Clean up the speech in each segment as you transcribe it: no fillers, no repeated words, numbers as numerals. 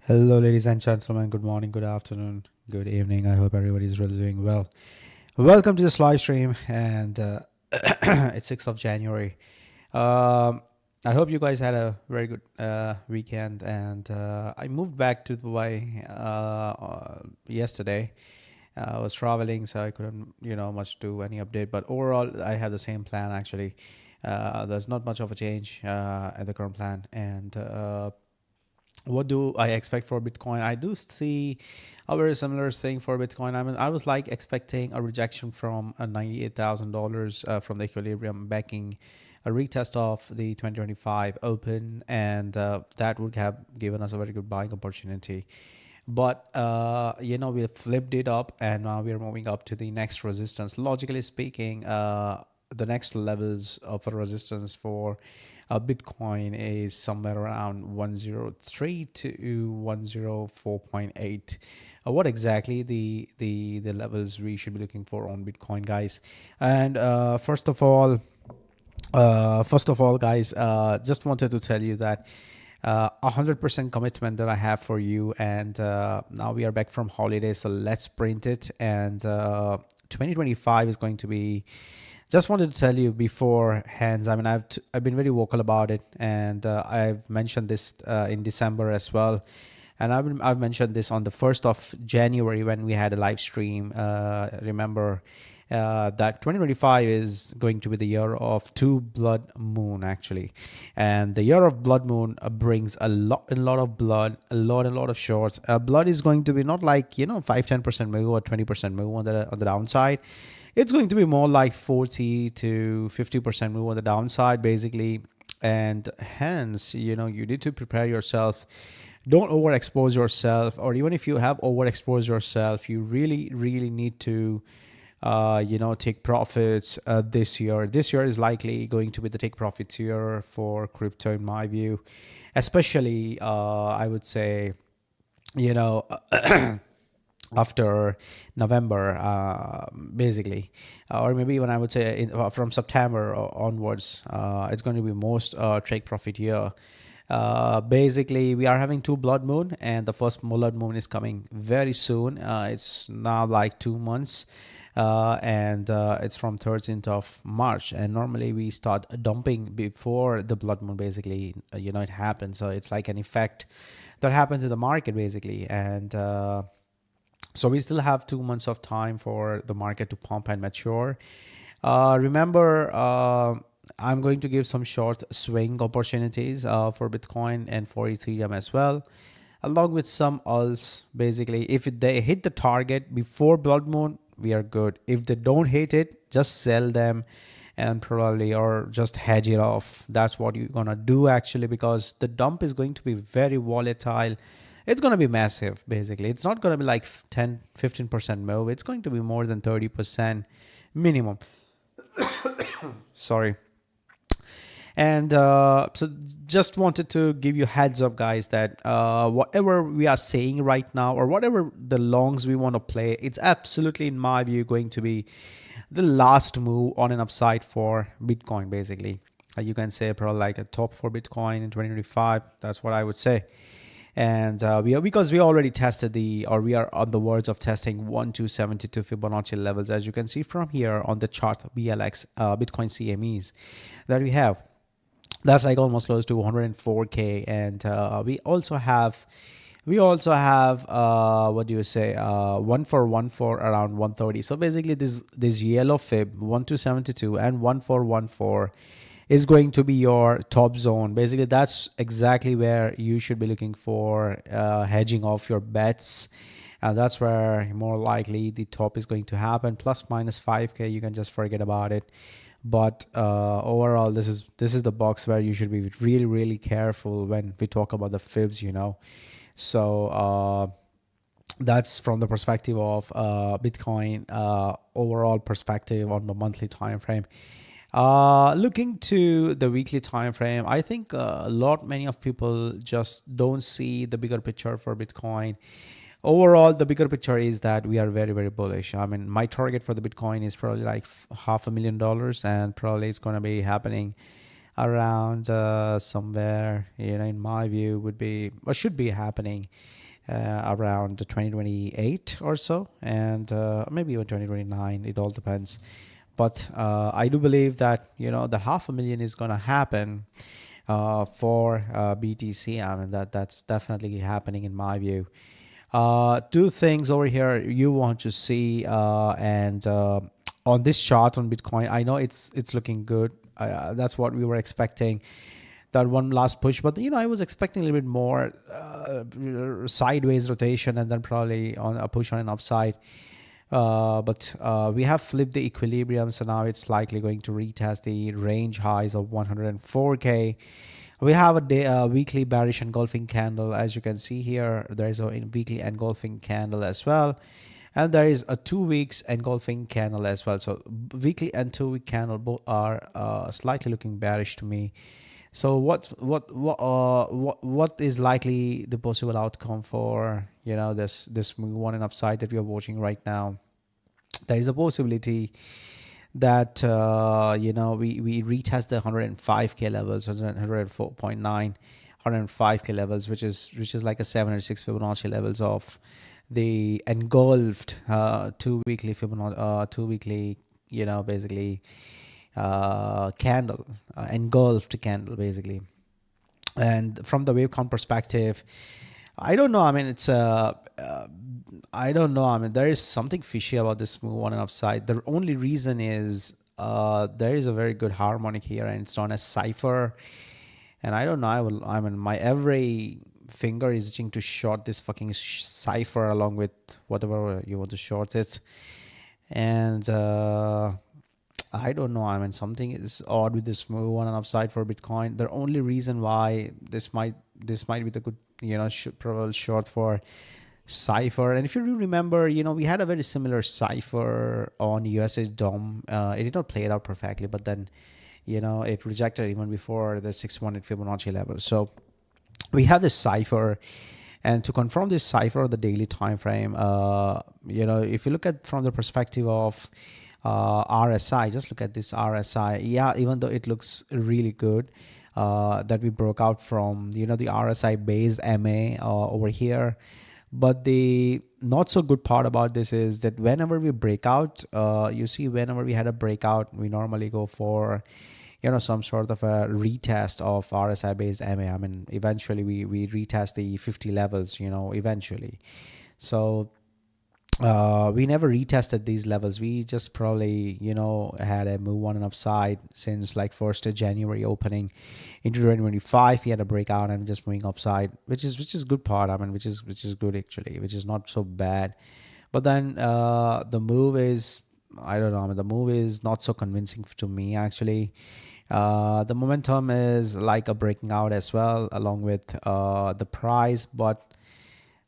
Hello, ladies and gentlemen. Good morning, good afternoon, good evening. I hope everybody's really doing well. Welcome to this live stream, and it's 6th of January. Um, I hope you guys had a very good weekend, and I moved back to Dubai yesterday. I was traveling, so I couldn't, much do any update. But overall, I have the same plan actually. There's not much of a change at the current plan, and what do I expect for Bitcoin? I do see a very similar thing for Bitcoin. I mean, I was like expecting a rejection from a $98,000 from the equilibrium, backing a retest of the 2025 open, and that would have given us a very good buying opportunity. But we flipped it up, and now we are moving up to the next resistance. Logically speaking, the next levels of a resistance for Bitcoin is somewhere around 103 to 104.8. What exactly the levels we should be looking for on Bitcoin, guys? And first of all, guys, just wanted to tell you that 100% commitment that I have for you. And now we are back from holiday, so let's print it. And 2025 is going to be. Just wanted to tell you beforehand. I mean, I've been very vocal about it, and I've mentioned this in December as well. And I've mentioned this on the 1st of January when we had a live stream. Remember that 2025 is going to be the year of two blood moon actually, and the year of blood moon brings a lot of blood, a lot of shorts. Blood is going to be not like 5-10% move or 20% move on the downside. It's going to be more like 40 to 50% move on the downside basically, and hence you need to prepare yourself. Don't overexpose yourself, or even if you have overexposed yourself, you really need to take profits this year. This year is likely going to be the take profits year for crypto in my view, especially I would say you know after November, basically, or maybe even I would say from September onwards, it's going to be most take profit year. Basically, we are having two blood moon, and the first blood moon is coming very soon. It's now like 2 months. And it's from 13th of March, and normally we start dumping before the blood moon basically, it happens. So it's like an effect that happens in the market basically. And so we still have 2 months of time for the market to pump and mature. Remember, I'm going to give some short swing opportunities for Bitcoin and for Ethereum as well, along with some alts. Basically, if they hit the target before blood moon, we are good. If they don't hit it, just sell them and probably or just hedge it off. That's what you're gonna do actually, because the dump is going to be very volatile. It's going to be massive basically. It's not going to be like 10-15% move. It's going to be more than 30% minimum. Sorry. And so just wanted to give you heads up, guys, that whatever we are saying right now, or whatever the longs we want to play, it's absolutely in my view going to be the last move on an upside for Bitcoin basically. You can say probably like a top for Bitcoin in 2025. That's what I would say. And because we already tested we are on the verge of testing 1272 Fibonacci levels, as you can see from here on the chart, BLX Bitcoin CMEs that we have. That's like almost close to 104k, and we also have what do you say, 1414 around 130. So basically this yellow fib 1272 and 1414 is going to be your top zone. Basically, that's exactly where you should be looking for hedging off your bets. And that's where more likely the top is going to happen. Plus minus 5k, you can just forget about it. But overall, this is the box where you should be really careful when we talk about the fibs. So that's from the perspective of Bitcoin, overall perspective on the monthly time frame. Looking to the weekly time frame, I think many of people just don't see the bigger picture for Bitcoin. Overall, the bigger picture is that we are very bullish. I mean, my target for the Bitcoin is probably like $500,000, and probably it's going to be happening around somewhere, in my view, would be or should be happening around 2028 or so, and maybe even 2029. It all depends. But I do believe that that 500,000 is going to happen for BTC. I mean that's definitely happening in my view. Two things over here you want to see, and on this chart on Bitcoin, I know it's looking good. That's what we were expecting, that one last push, but I was expecting a little bit more sideways rotation and then probably on a push on an upside. But we have flipped the equilibrium, so now it's likely going to retest the range highs of 104k. We have a weekly bearish engulfing candle. As you can see here, there is a weekly engulfing candle as well, and there is a 2 weeks engulfing candle as well. So weekly and 2 week candle both are slightly looking bearish to me. So what is likely the possible outcome for this move on and upside that we are watching right now? There is a possibility that we retest the 105k levels, 104.9, 105k levels, which is like a 706 Fibonacci levels of the engulfed 2 weekly Fibonacci, 2 weekly basically candle, engulfed candle basically. And from the wave count perspective, I don't know. I mean, it's I don't know. I mean, there is something fishy about this move on and upside. The only reason is there is a very good harmonic here, and it's known as cipher. And I don't know. I mean, my every finger is itching to short this fucking cipher along with whatever you want to short it. And I don't know. I mean, something is odd with this move on an upside for Bitcoin. The only reason why this might be the good probable short for cipher. And if you do remember, we had a very similar cipher on USA DOM. It did not play it out perfectly, but then it rejected even before the 600 Fibonacci level. So we have this cipher, and to confirm this cipher on the daily time frame, if you look at from the perspective of RSI, just look at this RSI. Yeah, even though it looks really good, that we broke out from the RSI based MA over here, but the not so good part about this is that whenever we break out, you see, whenever we had a breakout, we normally go for some sort of a retest of RSI based MA. I mean, eventually we retest the 50 levels, eventually. So we never retested these levels. We just probably had a move on and upside since like 1st of January opening into 2025. We had a breakout and just moving upside, which is good part. I mean, which is good actually, which is not so bad. But then the move is, I don't know, I mean, the move is not so convincing to me actually. The momentum is like a breaking out as well along with the price, but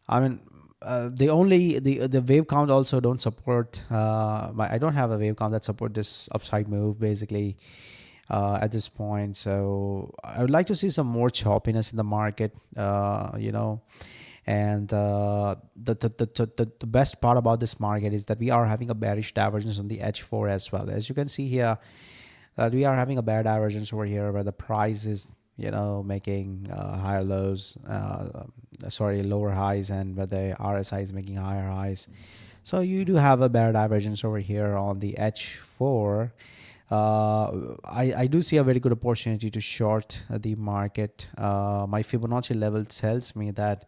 I mean, the wave count also don't support. I don't have a wave count that support this upside move basically at this point. So I would like to see some more choppiness in the market. And the best part about this market is that we are having a bearish divergence on the H4 as well. As you can see here, that we are having a bear divergence over here where the price is making higher lows, lower highs, and where the RSI is making higher highs. So you do have a bear divergence over here on the H4. I do see a very good opportunity to short the market. My Fibonacci level tells me that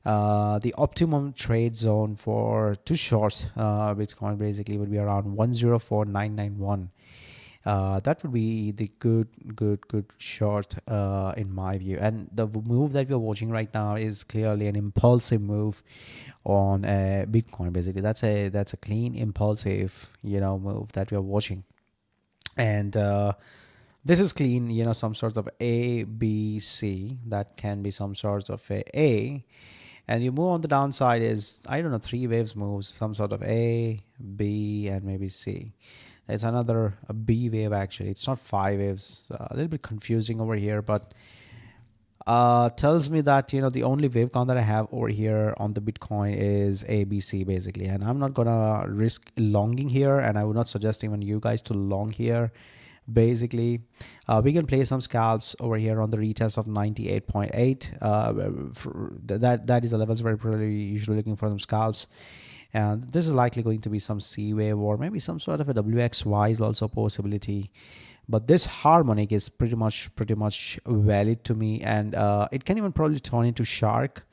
the optimum trade zone to short Bitcoin basically would be around 104,991. That would be the good short in my view. And the move that we're watching right now is clearly an impulsive move on Bitcoin. Basically, that's a clean impulsive move that we're watching. And this is clean, some sort of A, B, C. That can be some sort of A. And you move on the downside is, I don't know, 3 waves moves, some sort of A, B, and maybe C. It's another a B wave actually. It's not 5 waves. A little bit confusing over here, but tells me that the only wave count that I have over here on the Bitcoin is ABC basically, and I'm not gonna risk longing here, and I would not suggest even you guys to long here. basically. We can play some scalps over here on the retest of 98.8. That is the levels where we're really usually looking for some scalps. And this is likely going to be some C wave or maybe some sort of a WXY is also a possibility. But this harmonic is pretty much valid to me, and it can even probably turn into shark,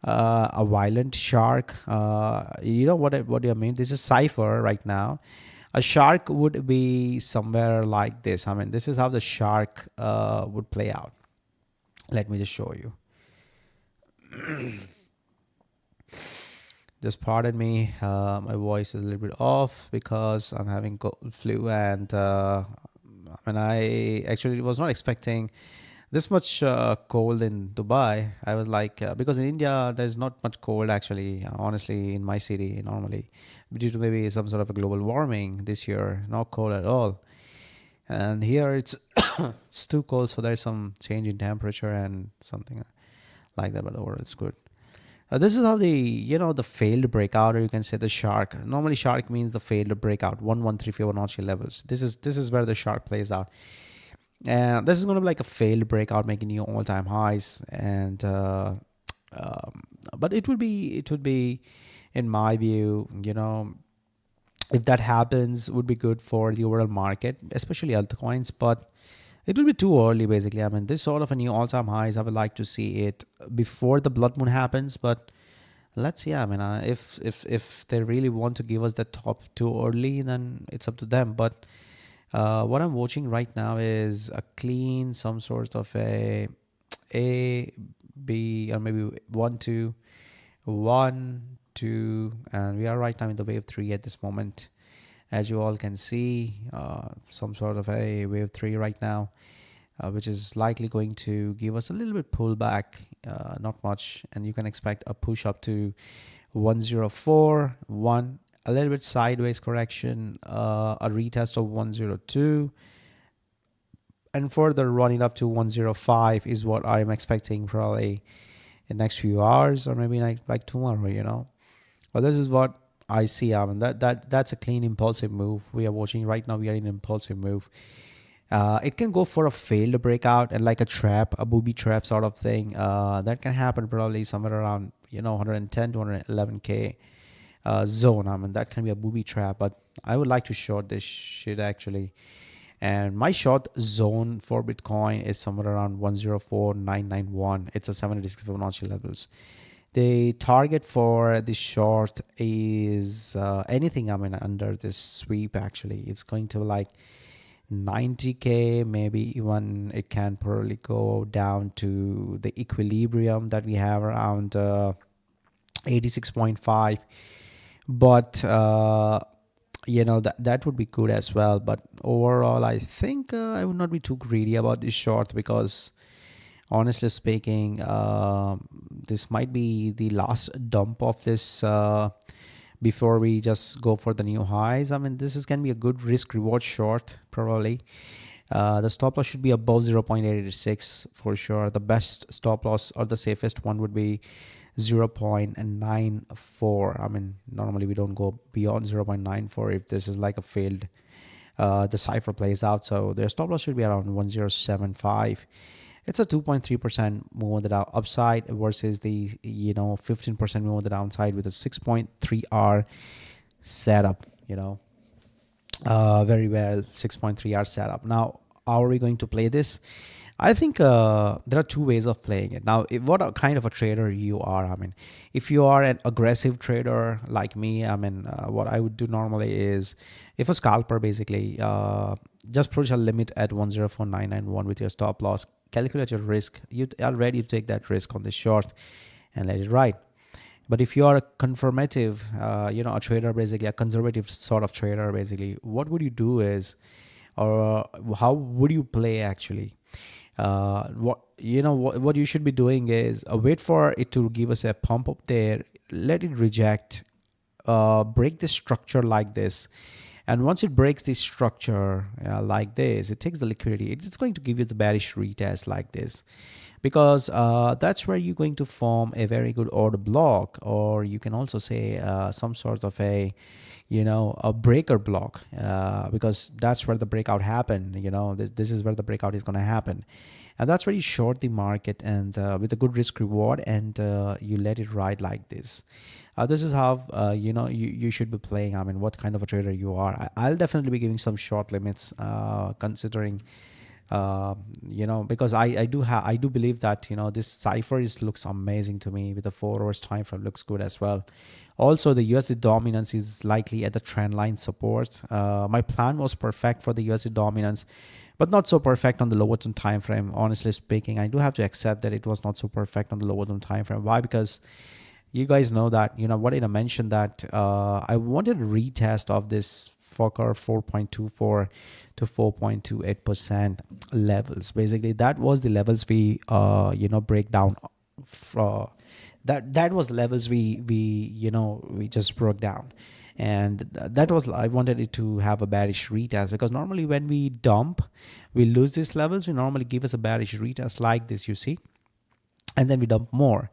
a violent shark. You know what do I mean? This is cipher right now. A shark would be somewhere like this. I mean, this is how the shark would play out. Let me just show you. Just pardon me, my voice is a little bit off because I'm having flu, and I actually was not expecting this much cold in Dubai. I was like, because in India there's not much cold actually, honestly, in my city normally, due to maybe some sort of a global warming this year, not cold at all. And here it's it's too cold, so there's some change in temperature and something like that, but overall it's good. This is how the failed breakout, or you can say the shark. Normally shark means the failed breakout, 113 Fibonacci levels. This is where the shark plays out. And this is going to be like a failed breakout, making new all-time highs. And but it would be, in my view, if that happens, would be good for the overall market, especially altcoins. But it will be too early, basically. I mean, this sort of a new all-time highs, I would like to see it before the blood moon happens. But let's see. I mean, if they really want to give us the top too early, then it's up to them. But what I'm watching right now is a clean, some sort of a B, or maybe 1 2 1 2, and we are right now in the wave 3 at this moment. As you all can see, some sort of a wave 3 right now, which is likely going to give us a little bit pullback, not much, and you can expect a push up to 104.1, a little bit sideways correction, a retest of 102, and further running up to 105 is what I'm expecting probably in the next few hours, or maybe like tomorrow, But this is what I see. I mean, that's a clean impulsive move we are watching right now. We are in an impulsive move. It can go for a failed breakout and like a trap, a booby trap sort of thing. That can happen probably somewhere around 110 to 111k zone. I mean, that can be a booby trap, but I would like to short this shit actually. And my short zone for Bitcoin is somewhere around 104,991. It's a 76 Fibonacci levels. The target for the short is anything, under this sweep actually. It's going to like 90k, maybe even it can probably go down to the equilibrium that we have around 86.5. But that would be good as well. But overall, I think I would not be too greedy about this short, because honestly speaking, this might be the last dump of this before we just go for the new highs. I mean, this can be a good risk reward short probably. The stop loss should be above 0.86 for sure. The best stop loss, or the safest one, would be 0.94. I mean, normally we don't go beyond 0.94 if this is like a failed the cipher plays out. So their stop loss should be around 1075. It's a 2.3% move on the upside versus the 15% move on the downside with a 6.3R setup. Very well, 6.3R setup. Now, how are we going to play this? I think there are two ways of playing it. Now, what kind of a trader you are? I mean, if you are an aggressive trader like me, what I would do normally is, if a scalper basically, just push a limit at 104,991 with your stop loss, calculate your risk. You are ready to take that risk on this short and let it ride. But if you are a confirmative, a trader, basically a conservative sort of trader, basically, what would you do is, or how would you play actually? What you should be doing is wait for it to give us a pump up there, let it reject, break the structure like this, and once it breaks this structure like this, it takes the liquidity. It's going to give you the bearish retest like this, because that's where you're going to form a very good order block, or you can also say some sort of a a breaker block, because that's where the breakout happened. This is where the breakout is going to happen, and that's where you short the market, and with a good risk reward, and you let it ride like this. This is how you should be playing. I mean, what kind of a trader you are. I'll definitely be giving some short limits, considering because I do believe that this cipher looks amazing to me. With the 4 hours time frame, looks good as well. Also, the USD dominance is likely at the trend line support. My plan was perfect for the USD dominance, but not so perfect on the lower term time frame. Honestly speaking, I do have to accept that it was not so perfect on the lower term time frame. Why? Because you guys know that what did I mention, that I wanted a retest of this Fokker 4.24 to 4.28% levels. Basically, that was the levels we break down. That was the levels we just broke down, and that was, I wanted it to have a bearish retest, because normally when we dump, we lose these levels. We normally give us a bearish retest like this, you see, and then we dump more.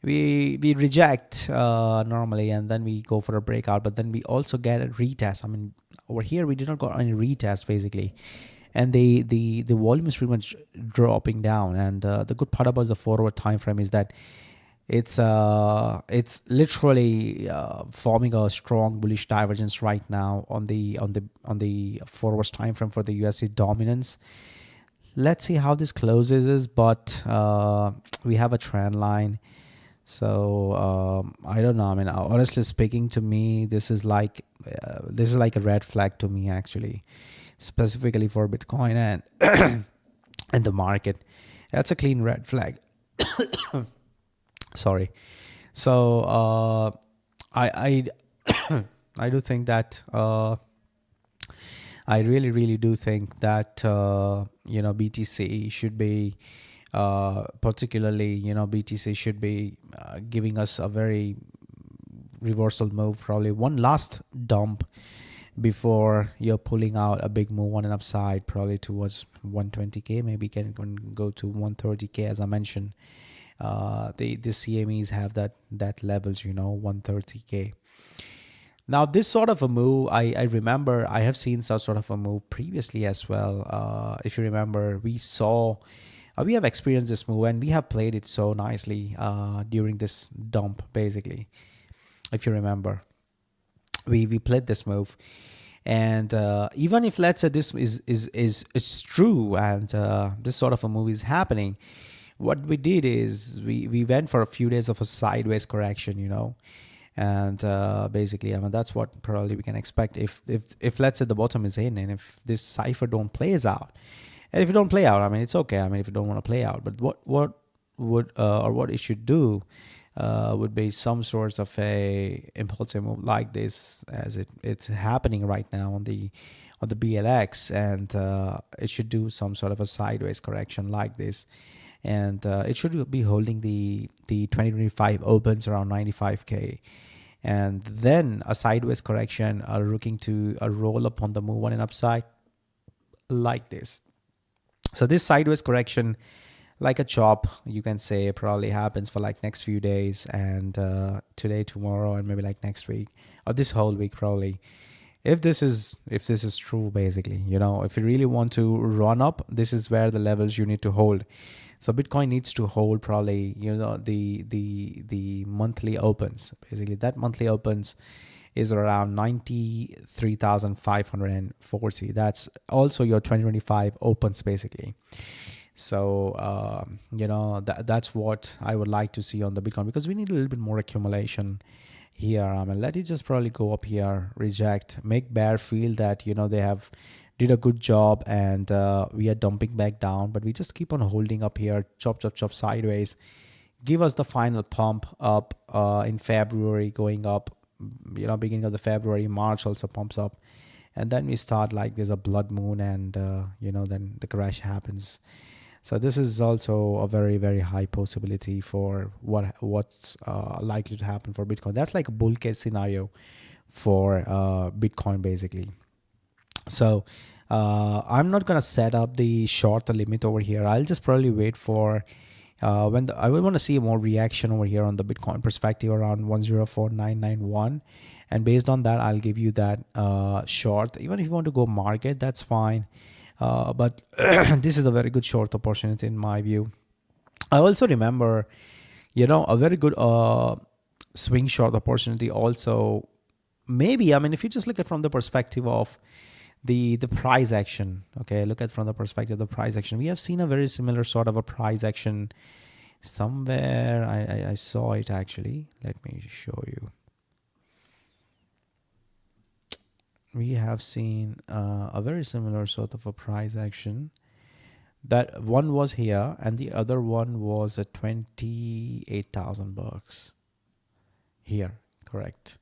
We reject normally, and then we go for a breakout, but then we also get a retest. I mean, over here we did not got any retest basically, and the volume is pretty much dropping down. And the good part about the 4 hour time frame is that it's literally forming a strong bullish divergence right now on the 4 hours time frame for the USD dominance. Let's see how this closes, but we have a trend line. So I don't know. I mean, honestly speaking, to me, this is like a red flag to me, actually, specifically for Bitcoin and and the market. That's a clean red flag. Sorry. So I I do think that I really do think that BTC should be. Particularly, BTC should be giving us a very reversal move, probably one last dump before you're pulling out a big move on an upside, probably towards 120k, maybe can go to 130k, as I mentioned. The CMEs have that levels, 130k. Now, this sort of a move, I remember I have seen such sort of a move previously as well. If you remember, we have experienced this move, and we have played it so nicely during this dump, basically. If you remember, we played this move, and even if, let's say, this is true, and this sort of a move is happening, what we did is we went for a few days of a sideways correction, and basically, I mean, that's what probably we can expect if let's say the bottom is in, and if this cipher don't plays out. And if you don't play out, I mean, it's okay. I mean, if you don't want to play out, but what it should do would be some sort of a impulsive move like this, as it's happening right now on the BLX, and it should do some sort of a sideways correction like this, and it should be holding the 2025 opens around 95k, and then a sideways correction, looking to a roll up on the move on an upside like this. So this sideways correction, like a chop, you can say, probably happens for like next few days, and today, tomorrow, and maybe like next week, or this whole week probably. If this is true, basically, if you really want to run up, this is where the levels you need to hold. So Bitcoin needs to hold probably the monthly opens. Basically, that monthly opens is around 93,540. That's also your 2025 opens, basically. So that's what I would like to see on the Bitcoin, because we need a little bit more accumulation here. I mean, let it just probably go up here, reject, make bear feel that they have did a good job, and we are dumping back down, but we just keep on holding up here, chop sideways, give us the final pump up in February, going up, beginning of the February. March also pumps up, and then we start like there's a blood moon, and then the crash happens. So this is also a very, very high possibility for what's likely to happen for Bitcoin. That's like a bull case scenario for Bitcoin, basically. So I'm not gonna set up the short limit over here. I'll just probably wait for I would want to see more reaction over here on the Bitcoin perspective around 104991, and based on that, I'll give you that short. Even if you want to go market, that's fine. But this is a very good short opportunity in my view. I also remember, a very good swing short opportunity also. Maybe, I mean, if you just look at from the perspective of the price action, okay, look at from the perspective of the price action. We have seen a very similar sort of a price action somewhere. I saw it actually. Let me show you. We have seen a very similar sort of a price action. That one was here, and the other one was at 28,000 bucks. Here, correct.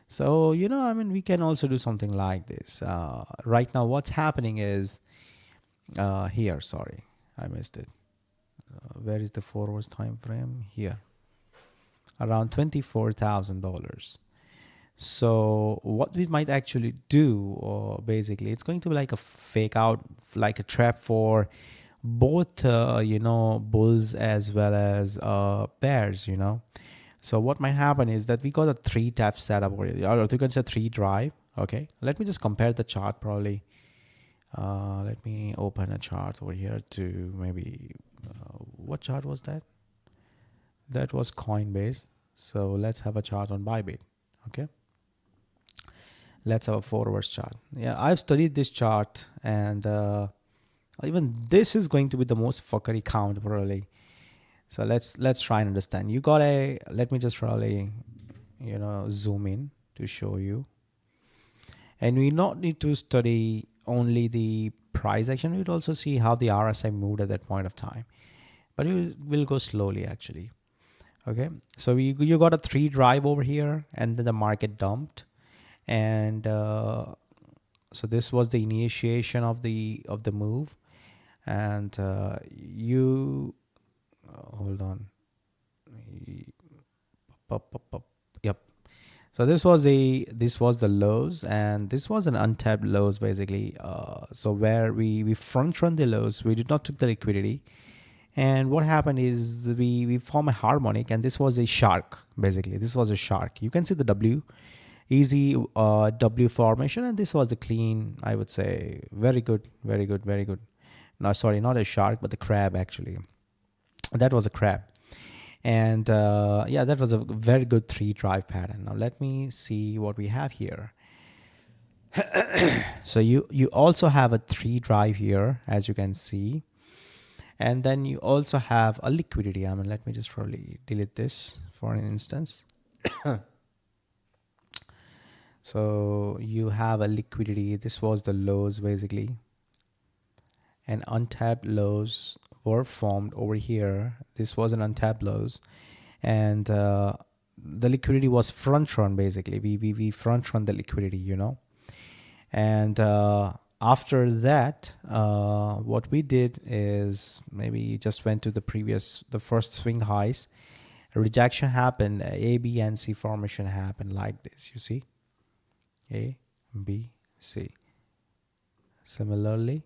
So, I mean, we can also do something like this. Right now, what's happening is here. Sorry, I missed it. Where is the 4 hours time frame? Here, around $24,000. So what we might actually do, basically, it's going to be like a fake out, like a trap for both, bulls as well as bears, So what might happen is that we got a 3-tap setup, or you can say 3 drive. Okay, let me just compare the chart probably. Let me open a chart over here to maybe, what chart was that? That was Coinbase. So let's have a chart on Bybit. Okay. Let's have a 4 hours chart. Yeah, I've studied this chart, and even this is going to be the most fuckery count probably. So let's try and understand. You got let me just probably, zoom in to show you. And we not need to study only the price action. We'd also see how the RSI moved at that point of time. But we'll go slowly actually. Okay, so you got a 3 drive over here, and then the market dumped. And so this was the initiation of the move, and hold on. Yep. So this was the lows, and this was an untapped lows basically. So where we front run the lows, we did not took the liquidity, and what happened is we form a harmonic, and this was a shark basically. This was a shark. You can see the W. Easy W formation, and this was the clean, I would say, very good. No, sorry, not a shark, but the crab actually. That was a crab, and yeah, that was a very good 3 drive pattern. Now let me see what we have here. So you also have a 3 drive here, as you can see, and then you also have a liquidity. I mean, let me just probably delete this for an instance. So you have a liquidity. This was the lows basically, and untapped lows were formed over here. This was an untapped lows, and the liquidity was front run basically. We front run the liquidity, and after that, what we did is maybe just went to the first swing highs. A rejection happened. A, B, and C formation happened like this. You see. A, B, C. Similarly,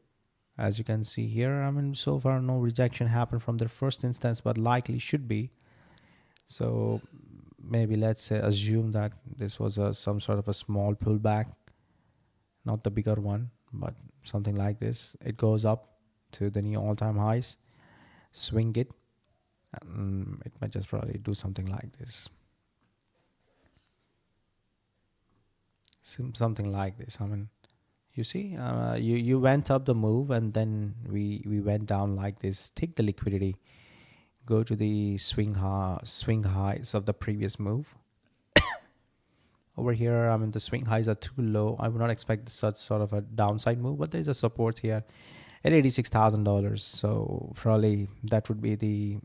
as you can see here, I mean, so far no rejection happened from the first instance, but likely should be. So maybe let's assume that this was some sort of a small pullback, not the bigger one, but something like this. It goes up to the new all-time highs, swing it, and it might just probably do something like this. Something like this. I mean, you see, you went up the move, and then we went down like this. Take the liquidity, go to the swing highs of the previous move. Over here, I mean, the swing highs are too low. I would not expect such sort of a downside move, but there's a support here at $86,000. So probably that would be the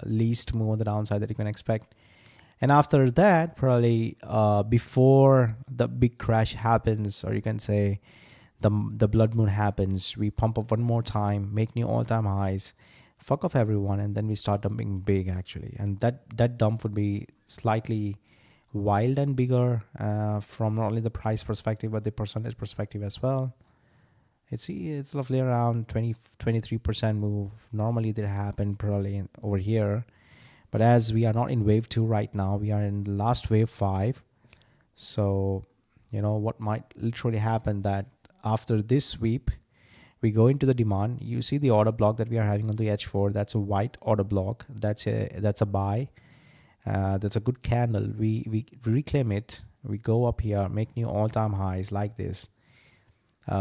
least move on the downside that you can expect. And after that, probably before the big crash happens, or you can say the blood moon happens, we pump up one more time, make new all-time highs, fuck off everyone, and then we start dumping big actually. And that dump would be slightly wild and bigger from not only the price perspective, but the percentage perspective as well. It's roughly around 23% move. Normally that happen probably over here. But as we are not in wave 2 right now, we are in the last wave 5. So, what might literally happen that after this sweep, we go into the demand. You see the order block that we are having on the H4. That's a white order block. That's a buy. That's a good candle. We reclaim it. We go up here, make new all-time highs like this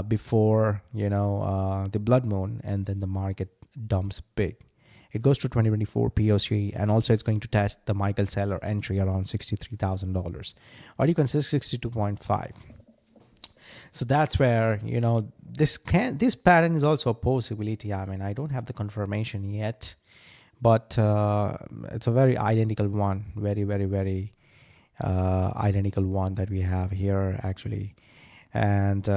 before the blood moon, and then the market dumps big. It goes to 2024 POC, and also it's going to test the Michael Saylor entry around $63,000, or you can say 62.5. So that's where this pattern is also a possibility. I mean, I don't have the confirmation yet, but it's a very identical one, very very very identical one that we have here actually. And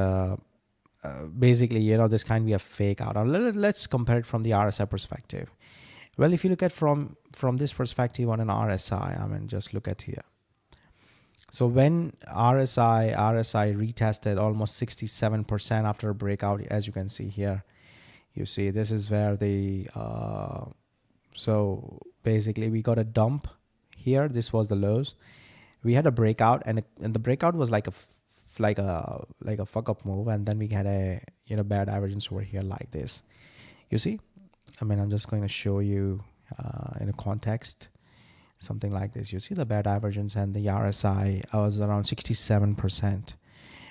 basically, this can be a fake out. Let's compare it from the RSI perspective. Well, if you look at from this perspective on an RSI, I mean, just look at here. So when RSI retested almost 67% after a breakout, as you can see here, you see this is where the so basically we got a dump here. This was the lows. We had a breakout, and the breakout was like a fuck up move, and then we had a bad divergence over here like this. You see, I mean, I'm just going to show you in a context. Something like this. You see the bad divergence, and the RSI was around 67%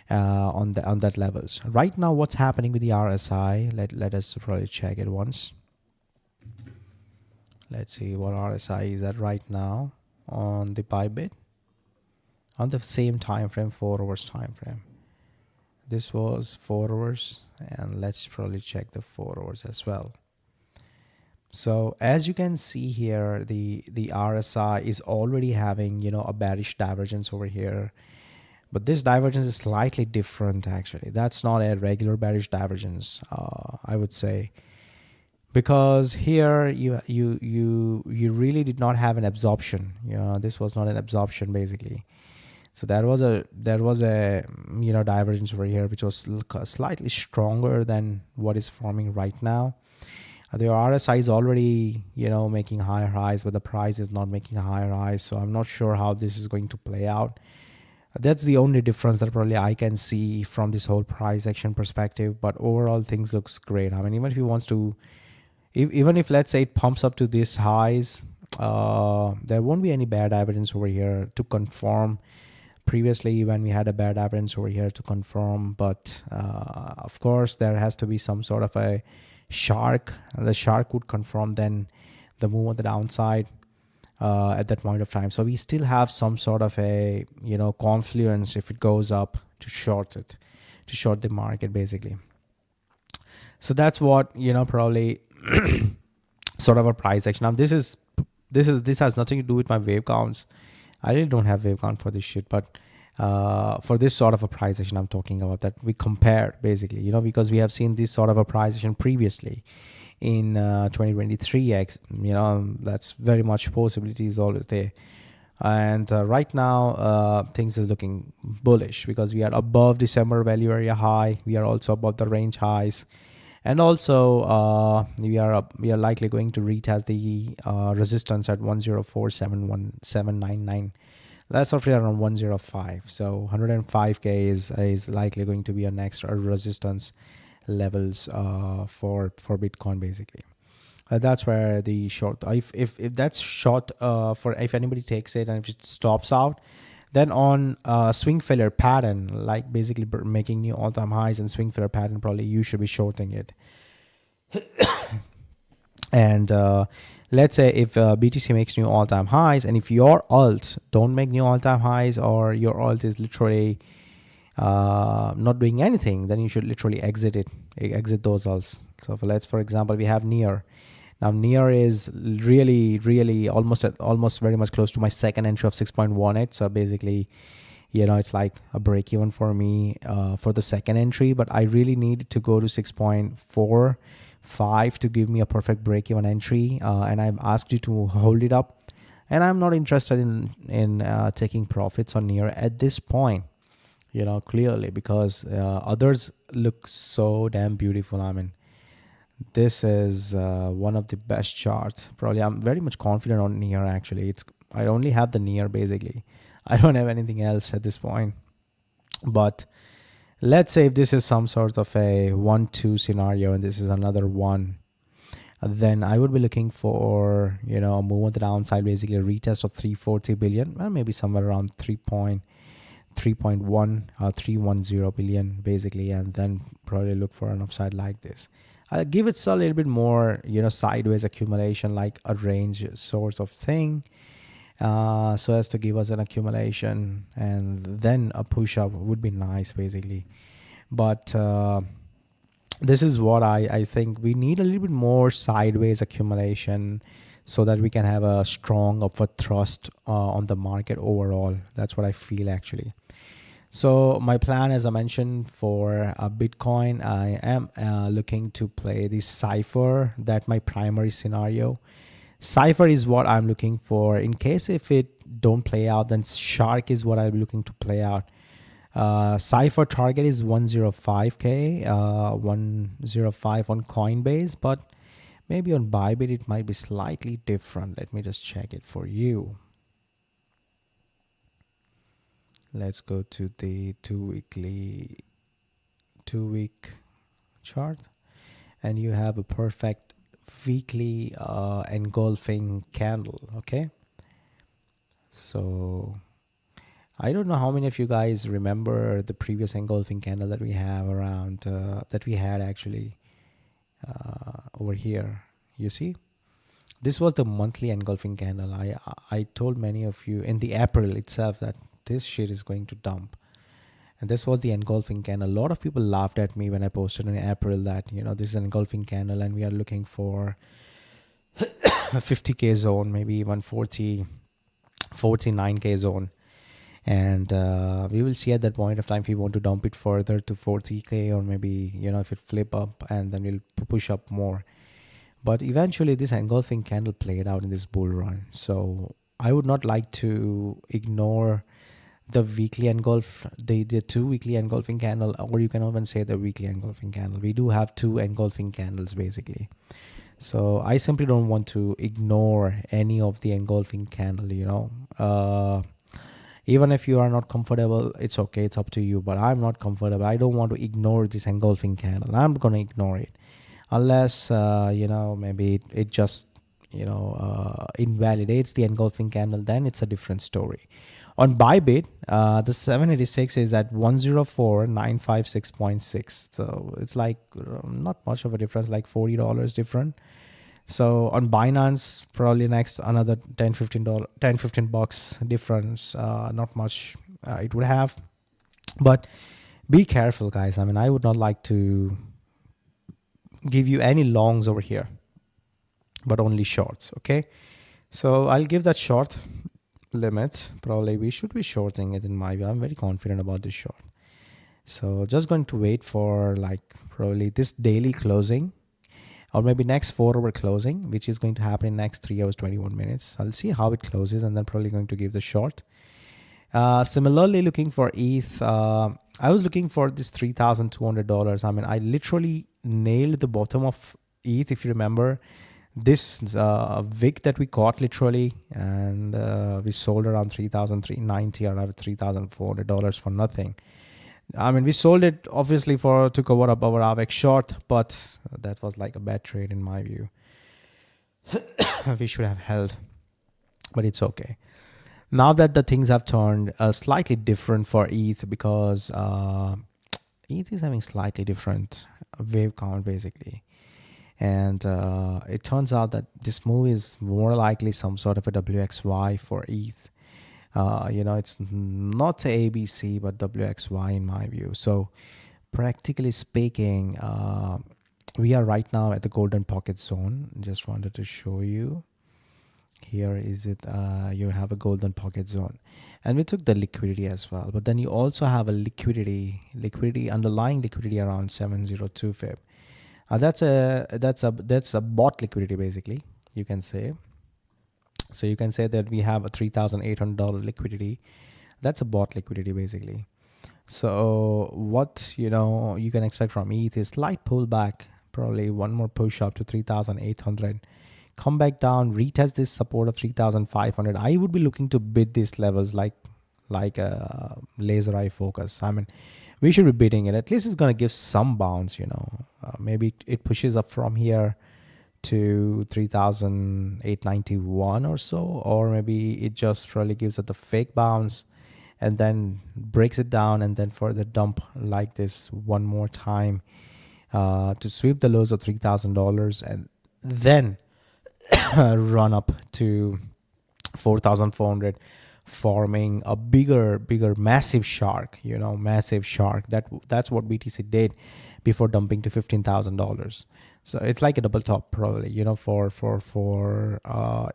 on that levels. Right now, what's happening with the RSI? Let us probably check it once. Let's see what RSI is at right now on the Bybit on the same time frame, 4 hours time frame. This was 4 hours, and let's probably check the 4 hours as well. So as you can see here, the RSI is already having a bearish divergence over here, but this divergence is slightly different actually. That's not a regular bearish divergence, I would say, because here you really did not have an absorption. This was not an absorption basically. So there was a divergence over here which was slightly stronger than what is forming right now. The RSI is already, making higher highs, but the price is not making higher highs. So I'm not sure how this is going to play out. That's the only difference that probably I can see from this whole price action perspective. But overall, things looks great. I mean, even if he wants to, even if let's say it pumps up to these highs, there won't be any bad evidence over here to confirm. Previously, when we had a bad evidence over here to confirm, but of course, there has to be some sort of a shark. The shark would confirm then the move on the downside at that point of time. So we still have some sort of a confluence if it goes up to short it, to short the market basically. So that's what probably sort of a price action. Now this has nothing to do with my wave counts. I really don't have wave count for this shit, but for this sort of a price action I'm talking about, that we compare basically, because we have seen this sort of a price action previously in 2023. That's very much possibilities always there. And right now things is looking bullish because we are above December value area high. We are also above the range highs, and also we are likely going to retest the resistance at 104.71799. That's roughly around 105. So 105k is likely going to be our next resistance levels for Bitcoin basically. That's where the short, if that's short for if anybody takes it and if it stops out, then on swing failure pattern, like basically making new all-time highs and swing failure pattern, probably you should be shorting it. And let's say if BTC makes new all-time highs, and if your alt don't make new all-time highs, or your alt is literally not doing anything, then you should literally exit those alts. So for example, we have near. Now near is really almost very much close to my second entry of 6.18. So basically, it's like a break even for me for the second entry, but I really need to go to 6.45 to give me a perfect break even entry. And I've asked you to hold it up, and I'm not interested in taking profits on near at this point, clearly, because others look so damn beautiful. I mean, this is one of the best charts. Probably I'm very much confident on near actually. I only have the near basically. I don't have anything else at this point. But let's say if this is some sort of a 1-2 scenario and this is another one, then I would be looking for, you know, a move on the downside, basically a retest of 340 billion, or maybe somewhere around 3.1 310 billion basically, and then probably look for an upside like this. I'll give it a little bit more, you know, sideways accumulation, like a range sort of thing, so as to give us an accumulation, and then a push up would be nice basically. But this is what I think we need, a little bit more sideways accumulation so that we can have a strong upward thrust on the market overall. That's what I feel actually. So my plan, as I mentioned, for Bitcoin, I am looking to play this Cypher. That's my primary scenario. Cypher is what I'm looking for. In case if it don't play out, then Shark is what I'll be looking to play out. Cypher target is 105k, 105 on Coinbase, but maybe on Bybit it might be slightly different. Let me just check it for you. Let's go to the 2-week chart, and you have a perfect weekly engulfing candle. Okay, so I don't know how many of you guys remember the previous engulfing candle that we have around, that we had actually over here. You see, this was the monthly engulfing candle. I told many of you in the April itself that this shit is going to dump, and this was the engulfing candle. A lot of people laughed at me when I posted in April that, you know, this is an engulfing candle and we are looking for a 50k zone, maybe even 49k zone. And we will see at that point of time if we want to dump it further to 40k, or maybe, you know, if it flip up, and then we'll push up more. But eventually this engulfing candle played out in this bull run. So I would not like to ignore the weekly engulf, the 2 weekly engulfing candle, or you can even say the weekly engulfing candle. We do have 2 engulfing candles basically. So I simply don't want to ignore any of the engulfing candle, you know. Even if you are not comfortable, it's okay, it's up to you, but I'm not comfortable. I don't want to ignore this engulfing candle. I'm going to ignore it unless, you know, maybe it just, you know, invalidates the engulfing candle. Then it's a different story. On Bybit, the 786 is at 104,956.6. So it's like not much of a difference, like $40 different. So on Binance, probably next another $10-15 bucks difference. Not much it would have, but be careful, guys. I mean, I would not like to give you any longs over here, but only shorts. Okay, so I'll give that short limit. Probably we should be shorting it in my view. I'm very confident about this short. So just going to wait for like probably this daily closing, or maybe next 4-hour closing, which is going to happen in next 3 hours, 21 minutes. I'll see how it closes, and then probably going to give the short. Similarly, looking for ETH, I was looking for this $3,200. I mean, I literally nailed the bottom of ETH, if you remember. This wick that we caught literally, and we sold around $3,390 or $3,400 for nothing. I mean, we sold it obviously to cover up our AVEX short, but that was like a bad trade in my view. We should have held, but it's okay. Now that the things have turned slightly different for ETH, because ETH is having slightly different wave count basically. And it turns out that this move is more likely some sort of a WXY for ETH. You know, it's not ABC, but WXY in my view. So practically speaking, we are right now at the golden pocket zone. Just wanted to show you. Here is it. You have a golden pocket zone, and we took the liquidity as well. But then you also have a liquidity underlying liquidity around 702 fib. That's a bot liquidity basically, you can say. So you can say that we have a $3,800 liquidity. That's a bot liquidity basically. So what, you know, you can expect from ETH is slight pullback, probably one more push up to 3,800. Come back down, retest this support of 3,500. I would be looking to bid these levels, like like a laser eye focus. I mean, we should be beating it. At least it's going to give some bounce, you know. Maybe it pushes up from here to 3,891 or so, or maybe it just really gives it the fake bounce and then breaks it down and then further dump like this one more time to sweep the lows of $3,000 and then run up to 4,400, forming a bigger, massive shark, you know, massive shark. That's what BTC did before dumping to $15,000. So it's like a double top probably, you know, for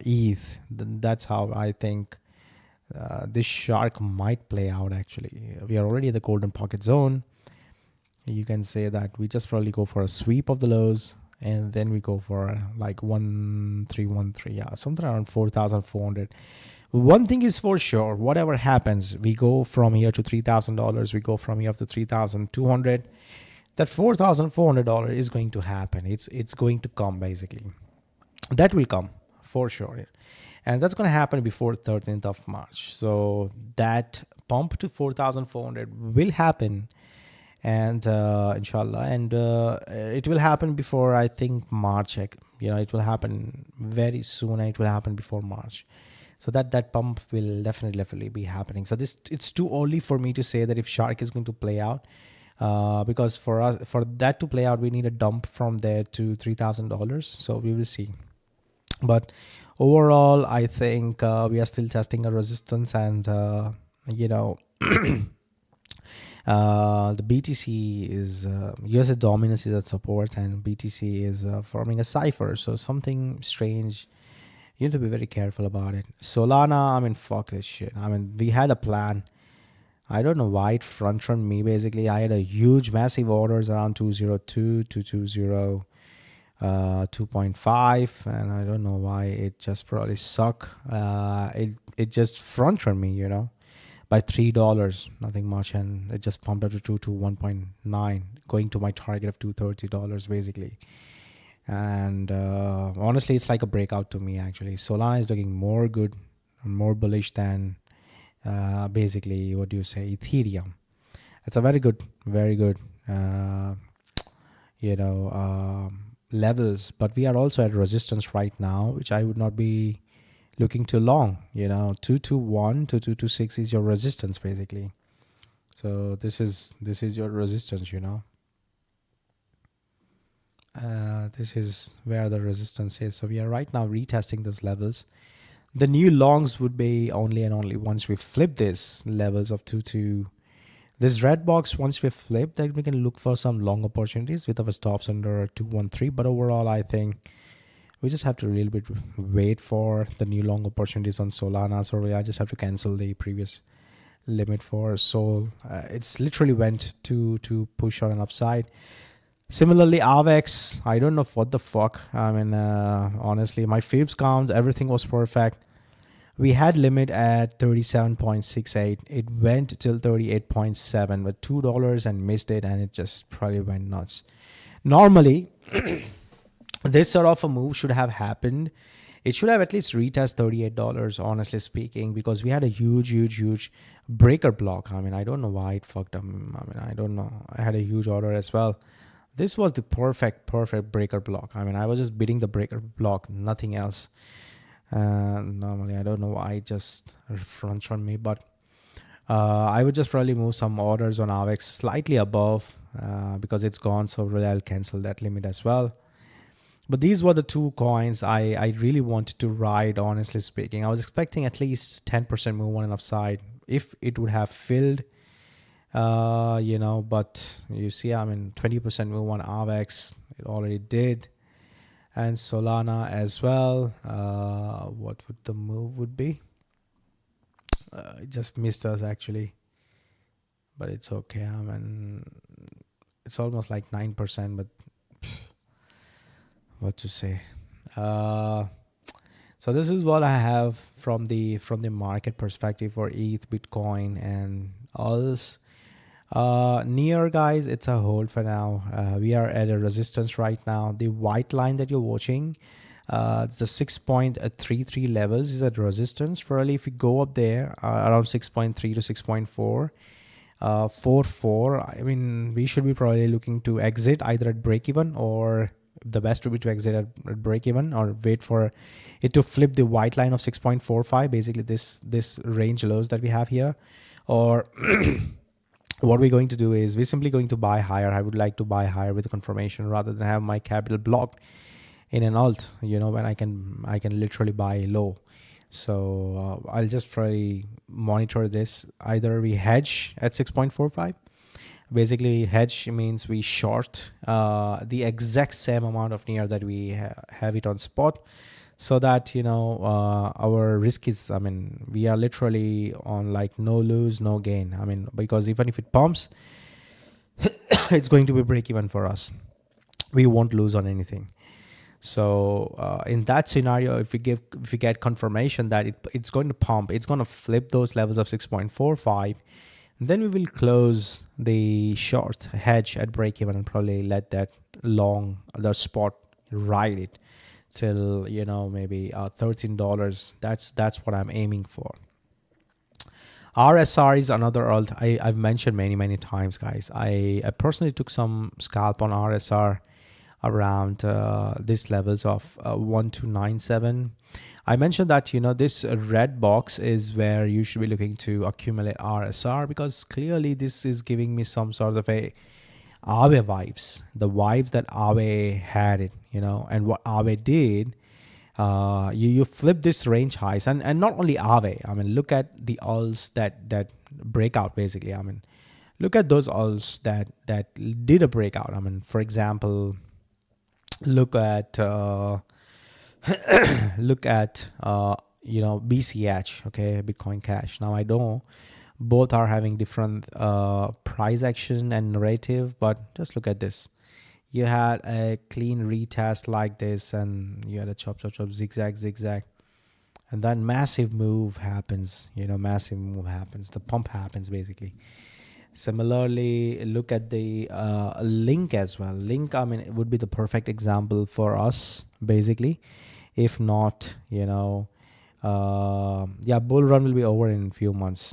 ETH. That's how I think this shark might play out. Actually, we are already at the golden pocket zone. You can say that we just probably go for a sweep of the lows and then we go for like 1313, yeah, something around 4,400. One thing is for sure, whatever happens, we go from here to $3,000, we go from here to 3,200. That $4,400 is going to happen. It's going to come basically. That will come for sure. And that's going to happen before 13th of March. So that pump to 4,400 will happen. And inshallah, and it will happen before, I think, March. You know, it will happen very soon, and it will happen before March. So that pump will definitely be happening. So it's too early for me to say that if shark is going to play out, because for that to play out, we need a dump from there to $3,000. So we will see. But overall, I think we are still testing a resistance, and you know. The BTC is US's dominance is at support, and BTC is forming a cipher. So something strange. You need to be very careful about it. Solana, I mean, fuck this shit. I mean, we had a plan. I don't know why it front run me. Basically, I had a huge, massive orders around 202, 220, 2.5, and I don't know why it just probably suck. It just front run me, you know, by $3, nothing much, and it just pumped up to 1.9, going to my target of $230 basically. And honestly, it's like a breakout to me actually. Solana is looking more good, more bullish than basically, what do you say, Ethereum. It's a very good levels, but we are also at resistance right now, which I would not be looking too long. You know, 221 to 226 is your resistance basically. So this is your resistance, you know. This is where the resistance is. So we are right now retesting those levels. The new longs would be only and only once we flip this levels of 2 this red box. Once we flip that, we can look for some long opportunities with our stops under 213. But overall, I think we just have to a little bit wait for the new long opportunities on Solana. So I just have to cancel the previous limit for Sol. It's literally went to push on an upside. Similarly, AVEX, I don't know what the fuck. I mean, honestly, my fibs counts, everything was perfect. We had limit at 37.68. It went till 38.7, but $2 and missed it, and it just probably went nuts. Normally, this sort of a move should have happened. It should have at least retested $38, honestly speaking, because we had a huge breaker block. I mean, I don't know why it fucked up. I mean, I don't know. I had a huge order as well. This was the perfect breaker block. I mean, I was just beating the breaker block, nothing else. Normally, I don't know why it just front on me, but I would just probably move some orders on AVEX slightly above because it's gone. So really, I'll cancel that limit as well. But these were the two coins I really wanted to ride, honestly speaking. I was expecting at least 10% move on an upside if it would have filled. You know, but you see, I mean, 20% move on AVEX, it already did, and Solana as well. What would the move would be? It just missed us actually, but it's okay. I mean, it's almost like 9%, but what to say? So this is what I have from the market perspective for ETH, Bitcoin, and others. Near, guys, it's a hold for now. We are at a resistance right now. The white line that you're watching, It's the 6.33 levels is at resistance. Probably if we go up there around 6.3 to 6.4, 44, I mean, we should be probably looking to exit either at break even, or the best would be to exit at break even, or wait for it to flip the white line of 6.45, basically this range lows that we have here. Or what we're going to do is we're simply going to buy higher. I would like to buy higher with confirmation rather than have my capital blocked in an alt, when I can literally buy low. So I'll just probably monitor this. Either we hedge at 6.45. Basically, hedge means we short the exact same amount of near that we have it on spot, so that our risk is, I mean, we are literally on like no lose no gain. I mean, because even if it pumps, it's going to be break even for us. We won't lose on anything. So in that scenario, if we get confirmation that it's going to pump, it's going to flip those levels of 6.45, then we will close the short hedge at break even and probably let that long, the spot, ride it till maybe $13. That's what I'm aiming for. RSR is another alt I've mentioned many times, guys. I personally took some scalp on RSR around these levels of 1297. I mentioned that this red box is where you should be looking to accumulate RSR, because clearly this is giving me some sort of a Aave vibes, the vibes that Aave had it, and what Aave did. You flip this range highs, and not only Aave. I mean, look at the alts that break out, basically. I mean, look at those alts that did a breakout. I mean, for example, look at BCH, okay, Bitcoin Cash. Now I know both are having different price action and narrative, but just look at this. You had a clean retest like this, and you had a chop zigzag, and then massive move happens. The pump happens, basically. Similarly, look at the link as well. Link, I mean, it would be the perfect example for us, basically. If not, bull run will be over in a few months.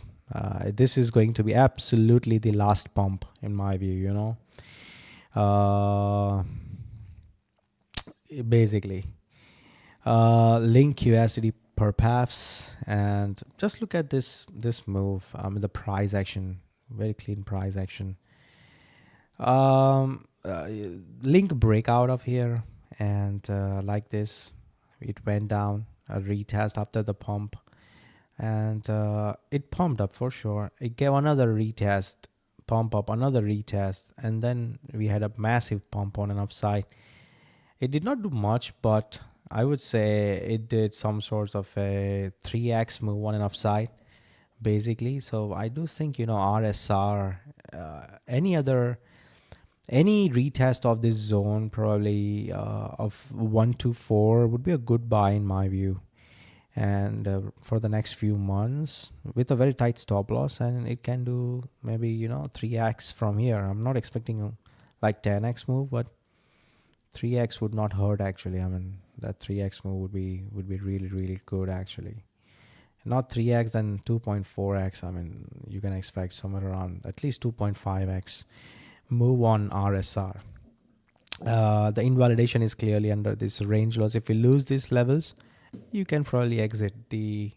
This is going to be absolutely the last pump, in my view, basically. Link USD per paths, and just look at this move. The price action. Very clean price action. Link breakout of here, and like this, it went down, a retest after the pump, and it pumped up for sure. It gave another retest, pump up, another retest, and then we had a massive pump on an upside. It did not do much, but I would say it did some sort of a 3x move on an upside, basically. So I do think RSR, any retest of this zone, probably of 1 to 4 would be a good buy in my view, and for the next few months with a very tight stop loss, and it can do maybe 3x from here. I'm not expecting like 10x move, but 3x would not hurt, actually. I mean, that 3x move would be really good, actually. Not 3x, then 2.4x. I mean, you can expect somewhere around at least 2.5x move on RSR. The invalidation is clearly under this range loss. If we lose these levels, you can probably exit the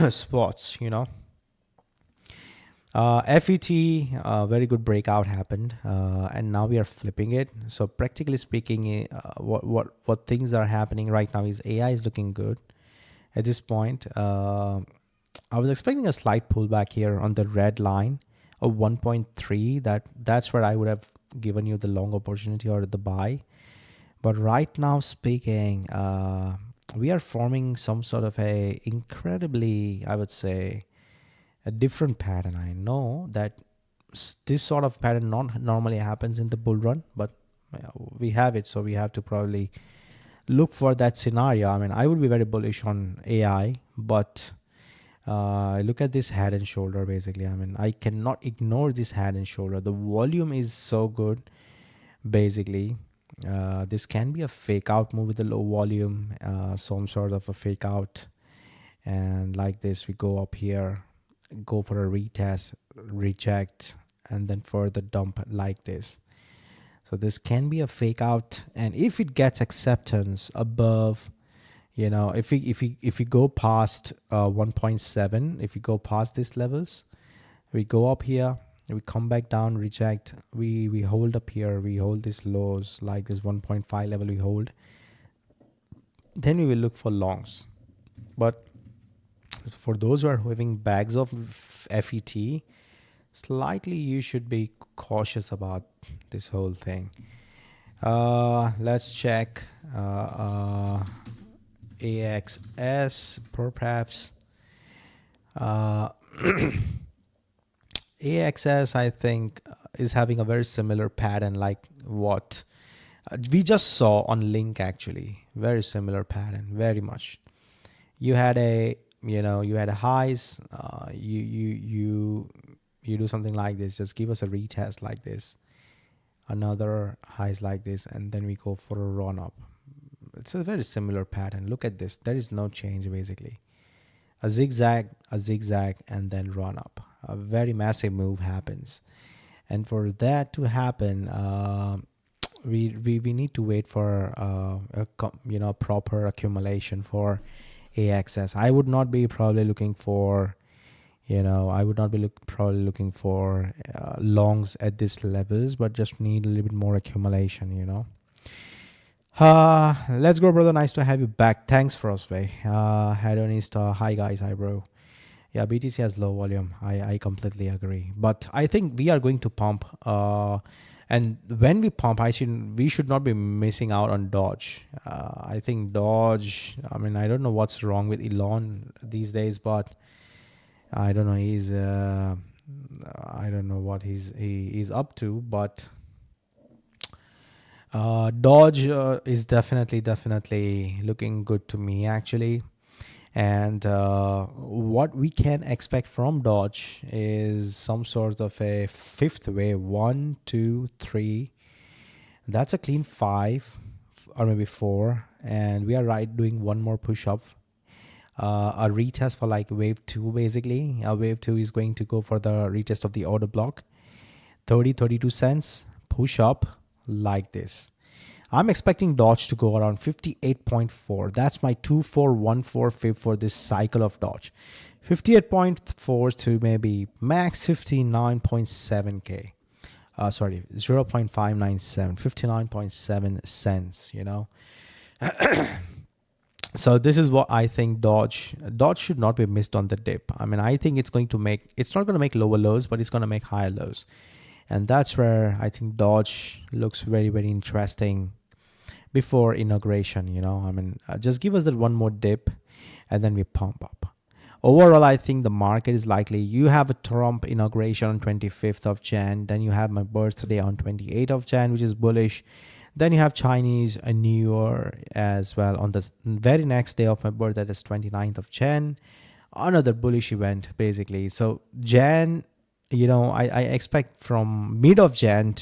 spots, FET, very good breakout happened, and now we are flipping it. So practically speaking, what things are happening right now is AI is looking good. At this point, I was expecting a slight pullback here on the red line of 1.3. That's where I would have given you the long opportunity or the buy. But right now speaking, we are forming some sort of a incredibly, I would say, a different pattern. I know that this sort of pattern not normally happens in the bull run, but we have it, so we have to probably look for that scenario. I mean, I would be very bullish on AI, but look at this head and shoulder, basically. I mean, I cannot ignore this head and shoulder. The volume is so good, basically. This can be a fake out move with a low volume, some sort of a fake out. And like this, we go up here, go for a retest, reject, and then further dump like this. So this can be a fake out. And if it gets acceptance above, you know, if we go past 1.7, if we go past these levels, we go up here, we come back down, reject, we hold up here, we hold these lows like this 1.5 level, we hold, then we will look for longs. But for those who are having bags of FET, slightly you should be cautious about this whole thing. Let's check AXS perhaps. AXS, I think, is having a very similar pattern like what we just saw on Link. Actually, very similar pattern, very much. You had a, you know, you had a highs, you do something like this, just give us a retest like this, another highs like this, and then we go for a run up. It's a very similar pattern. Look at this, there is no change basically. A zigzag, and then run up. A very massive move happens, and for that to happen, we need to wait for a proper accumulation for AXS. I would not be probably looking for, probably looking for longs at these levels, but just need a little bit more accumulation. Let's go, brother. Nice to have you back. Thanks, Frostway. Hedonista. Hi, guys. Hi, bro. Yeah, BTC has low volume. I completely agree. But I think we are going to pump. And when we pump, we should not be missing out on Doge. I think Doge, I mean, I don't know what's wrong with Elon these days, but I don't know. I don't know what he's up to, but Doge is definitely looking good to me, actually. And what we can expect from Doge is some sort of a fifth wave. 1, 2, 3. That's a clean 5 or maybe 4. And we are doing one more push up. A retest for like wave 2 basically. Wave 2 is going to go for the retest of the order block. 32 cents. Push up like this. I'm expecting Doge to go around 58.4. That's my 2414 fib for this cycle of Doge. 58.4 to maybe max 59.7k. 0.597, 59.7 cents, So this is what I think Doge should not be missed on the dip. I mean, I think it's not going to make lower lows, but it's going to make higher lows. And that's where I think Doge looks very, very interesting before inauguration, I mean, just give us that one more dip and then we pump up. Overall, I think the market is likely. You have a Trump inauguration on 25th of Jan. Then you have my birthday on 28th of Jan, which is bullish. Then you have Chinese New Year as well on the very next day of my birthday, that's 29th of Jan. Another bullish event, basically. So Jan, I expect from mid of Jan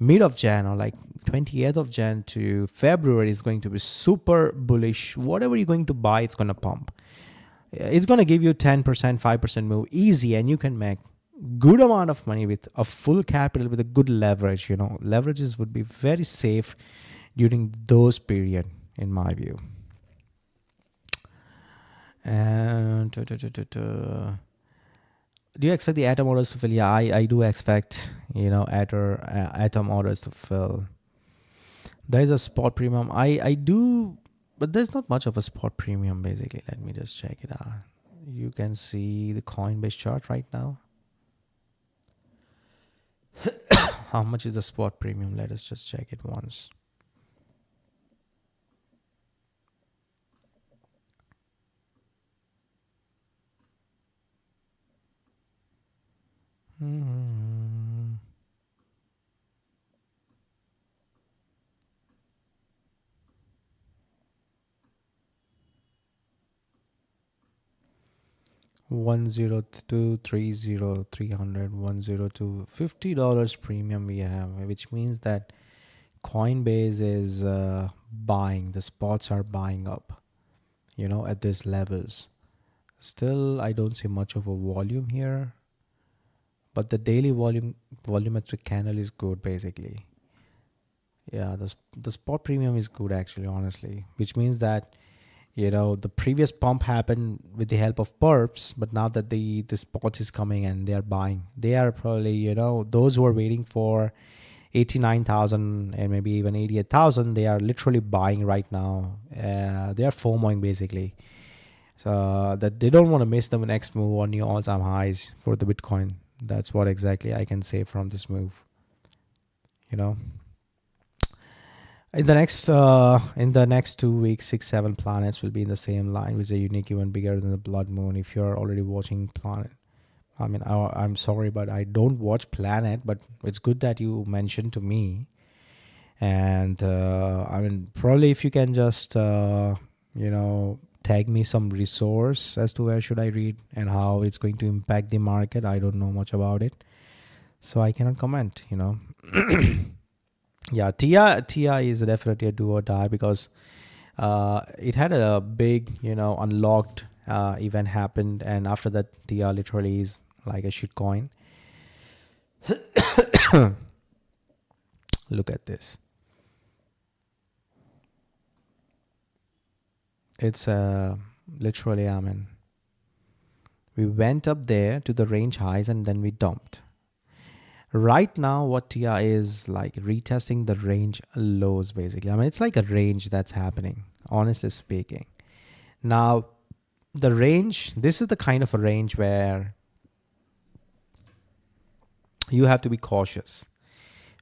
or like 28th of Jan to February is going to be super bullish. Whatever you're going to buy, it's going to pump. It's going to give you 10%, 5% move easy, and you can make good amount of money with a full capital with a good leverage. Leverages would be very safe during those period, in my view. And do you expect the atom orders to fill? Yeah, I do expect, atom orders to fill. There is a spot premium. I do, but there's not much of a spot premium, basically. Let me just check it out. You can see the Coinbase chart right now. How much is the spot premium? Let us just check it once. Mm-hmm. 10230 $50 premium we have, which means that Coinbase is buying. The spots are buying up, you know, at these levels. Still, I don't see much of a volume here, but the daily volumetric candle is good basically. Yeah, the spot premium is good actually, honestly, which means that, you know, the previous pump happened with the help of perps, but now that the spot is coming and they are buying, they are probably, you know, those who are waiting for 89,000 and maybe even 88,000, they are literally buying right now. They are FOMOing basically, so that they don't want to miss the next move on new all-time highs for the Bitcoin. That's what exactly I can say from this move, you know. In the next 2 weeks, 6-7 planets will be in the same line with a unique even bigger than the blood moon. If you're already watching planet, I mean, I'm sorry, but I don't watch planet, but it's good that you mentioned to me. And I mean, probably if you can just you know, tag me some resource as to where should I read and how it's going to impact the market. I don't know much about it, so I cannot comment, you know. Yeah, TI is definitely a do or die because it had a big, you know, unlocked event happened, and after that, TI literally is like a shit coin. Look at this. It's literally, I mean, we went up there to the range highs and then we dumped. Right now, what TI is like retesting the range lows basically. I mean, it's like a range that's happening, honestly speaking. Now, the range, this is the kind of a range where you have to be cautious.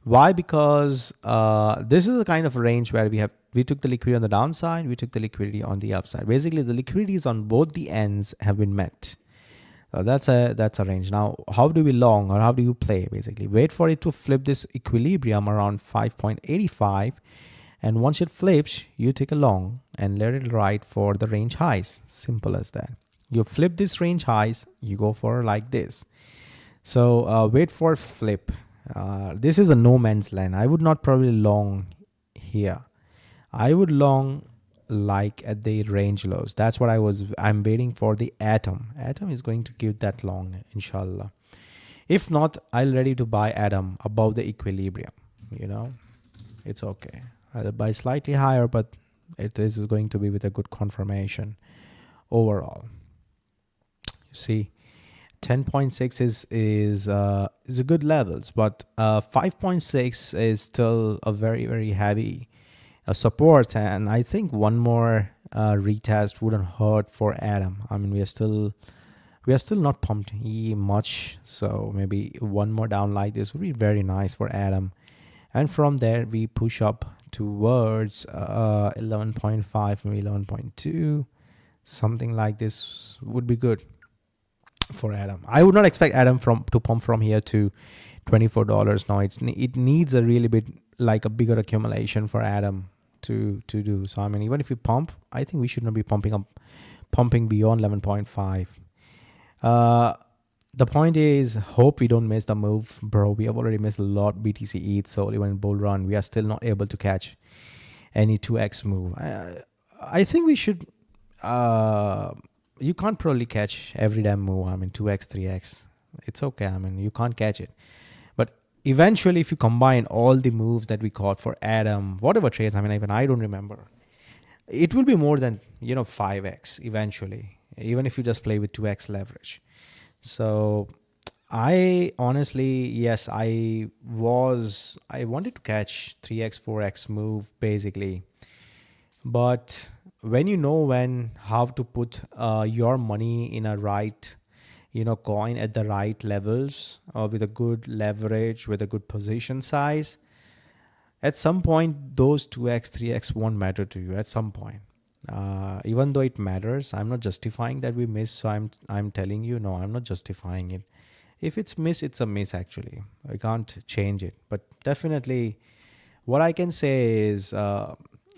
Why? Because this is the kind of range where we took the liquidity on the downside, we took the liquidity on the upside. Basically, the liquidities on both the ends have been met. That's a range. Now, how do we long or how do you play? Basically, wait for it to flip this equilibrium around 5.85, and once it flips, you take a long and let it ride for the range highs. Simple as that. You flip this range highs, you go for like this. So wait for flip. This is a no man's land. I would not probably long here. I would long like at the range lows. That's what I'm waiting for. The atom is going to give that long, inshallah. If not, I'll ready to buy atom above the equilibrium, you know. It's okay, I'll buy slightly higher, but it is going to be with a good confirmation overall. You see, 10.6 is a good levels, but 5.6 is still a very, very heavy support, and I think one more retest wouldn't hurt for atom. I mean, we are still not pumped much, so maybe one more down like this would be very nice for atom, and from there we push up towards 11.5, maybe 11.2, something like this would be good for atom. I would not expect atom to pump from here to $24. Now it needs a really bit like a bigger accumulation for atom to do. So I mean, even if we pump, I think we should not be pumping beyond 11.5. The point is, hope we don't miss the move, bro. We have already missed a lot. BTC ETH, so even bull run, we are still not able to catch any 2x move. I think we should. You can't probably catch every damn move. I mean, 2x, 3x. It's okay. I mean, you can't catch it. But eventually, if you combine all the moves that we caught for atom, whatever trades, I mean, even I don't remember, it will be more than, 5x eventually, even if you just play with 2x leverage. So I honestly, yes, I wanted to catch 3x, 4x move basically. But when you know how to put your money in a right, coin at the right levels, with a good leverage, with a good position size, at some point, those 2x, 3x won't matter to you at some point. Even though it matters, I'm not justifying that we miss. So I'm telling you, no, I'm not justifying it. If it's miss, it's a miss actually. I can't change it. But definitely what I can say is,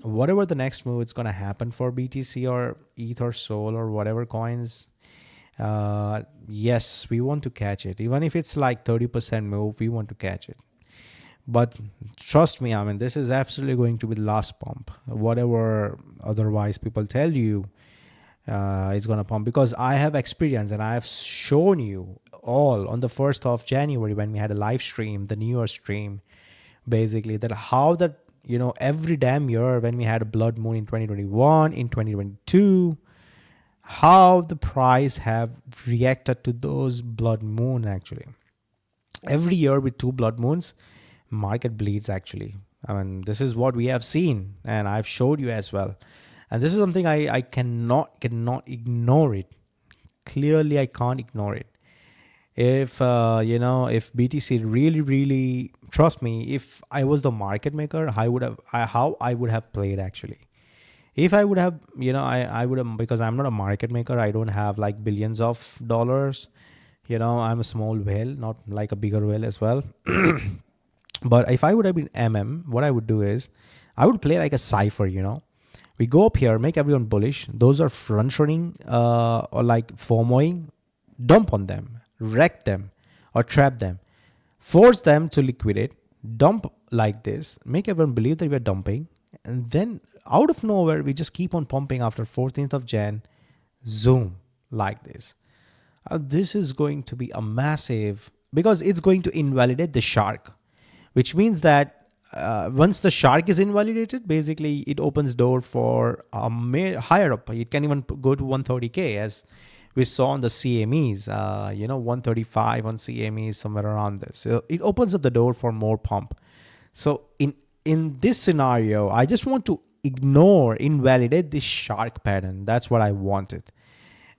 whatever the next move is going to happen for BTC or ETH or SOL or whatever coins, yes, we want to catch it. Even if it's like 30% move, we want to catch it. But trust me, I mean, this is absolutely going to be the last pump. Whatever otherwise people tell you, it's going to pump, because I have experience and I have shown you all on the 1st of January when we had a live stream, the New Year stream, basically, that how that, you know, every damn year when we had a blood moon in 2021, in 2022, how the price have reacted to those blood moon. Actually, every year with 2 blood moons, market bleeds actually. I mean, this is what we have seen and I've showed you as well. And this is something I cannot ignore it. Clearly, I can't ignore it. If, you know, if BTC really, trust me, if I was the market maker, how I would have played actually. If I would have, you know, I would have, because I'm not a market maker. I don't have like billions of dollars. You know, I'm a small whale, not like a bigger whale as well. But if I would have been what I would do is I would play like a cipher, you know. We go up here, make everyone bullish. Those are front running or like FOMOing, dump on them, wreck them or trap them, force them to liquidate, dump like this, make everyone believe that we're dumping. And then out of nowhere, we just keep on pumping after 14th of Jan, zoom like this. This is going to be a massive, because it's going to invalidate the shark, which means that once the shark is invalidated, basically it opens door for higher up. It can even go to 130K as we saw on the CMEs, you know, 135 on CMEs, somewhere around this. So it opens up the door for more pump. So in this scenario, I just want to invalidate this shark pattern. That's what I wanted.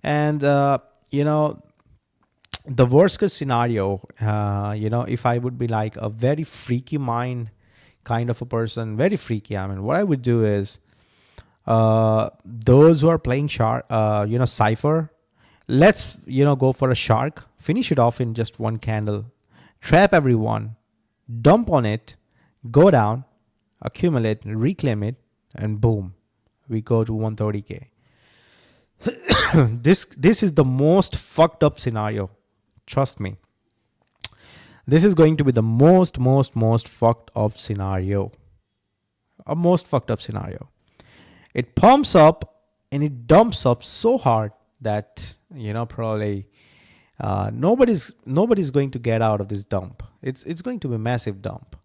And, you know, the worst case scenario, you know, if I would be like a very freaky mind kind of a person, very freaky, I mean, what I would do is those who are playing shark, you know, cipher, let's, you know, go for a shark, finish it off in just one candle, trap everyone, dump on it, go down, accumulate, reclaim it, and boom, we go to 130K. This is the most fucked up scenario. Trust me. This is going to be the most fucked up scenario. A most fucked up scenario. It pumps up and it dumps up so hard that, you know, probably nobody's going to get out of this dump. It's going to be a massive dump.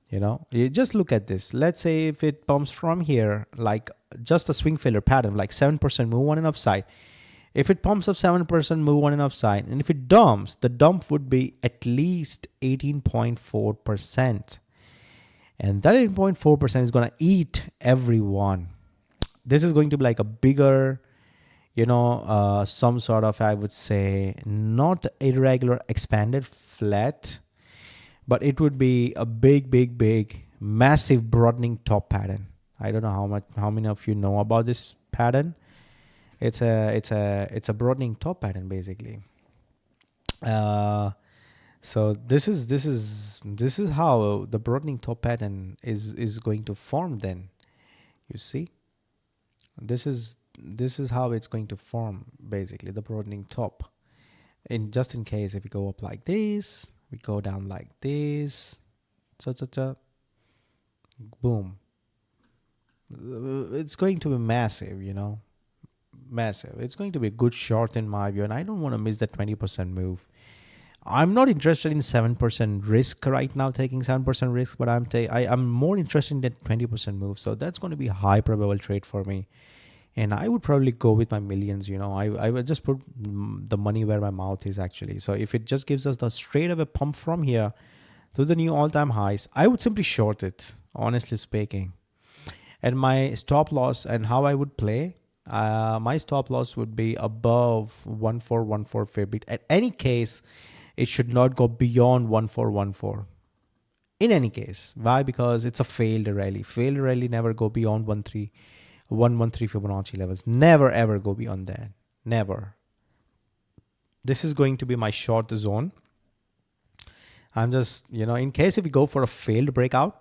You know, you just look at this. Let's say if it pumps from here, like just a swing failure pattern, like 7% move on and upside. If it pumps up 7%, move on and upside. And if it dumps, the dump would be at least 18.4%. And that 18.4% is going to eat everyone. This is going to be like a bigger, you know, some sort of, I would say, not irregular, expanded, flat, but it would be a big, massive broadening top pattern. I don't know how many of you know about this pattern. It's a broadening top pattern basically. So this is how the broadening top pattern is going to form. Then you see, this is how it's going to form basically, the broadening top. In just in case if we go up like this, we go down like this, boom. It's going to be massive, you know. Massive. It's going to be a good short in my view, and I don't want to miss that 20% move. I'm not interested in 7% risk right now, taking 7% risk, but I'm more interested in that 20% move. So that's going to be a high probable trade for me, and I would probably go with my millions. You know, I would just put the money where my mouth is actually. So if it just gives us the straight away pump from here to the new all-time highs, I would simply short it, honestly speaking. And my stop loss and how I would play. My stop loss would be above 1414 At any case, it should not go beyond 1414. In any case, why? Because it's a failed rally. Failed rally never go beyond 113 Fibonacci levels. Never ever go beyond that. Never. This is going to be my short zone. I'm just, you know, in case if we go for a failed breakout,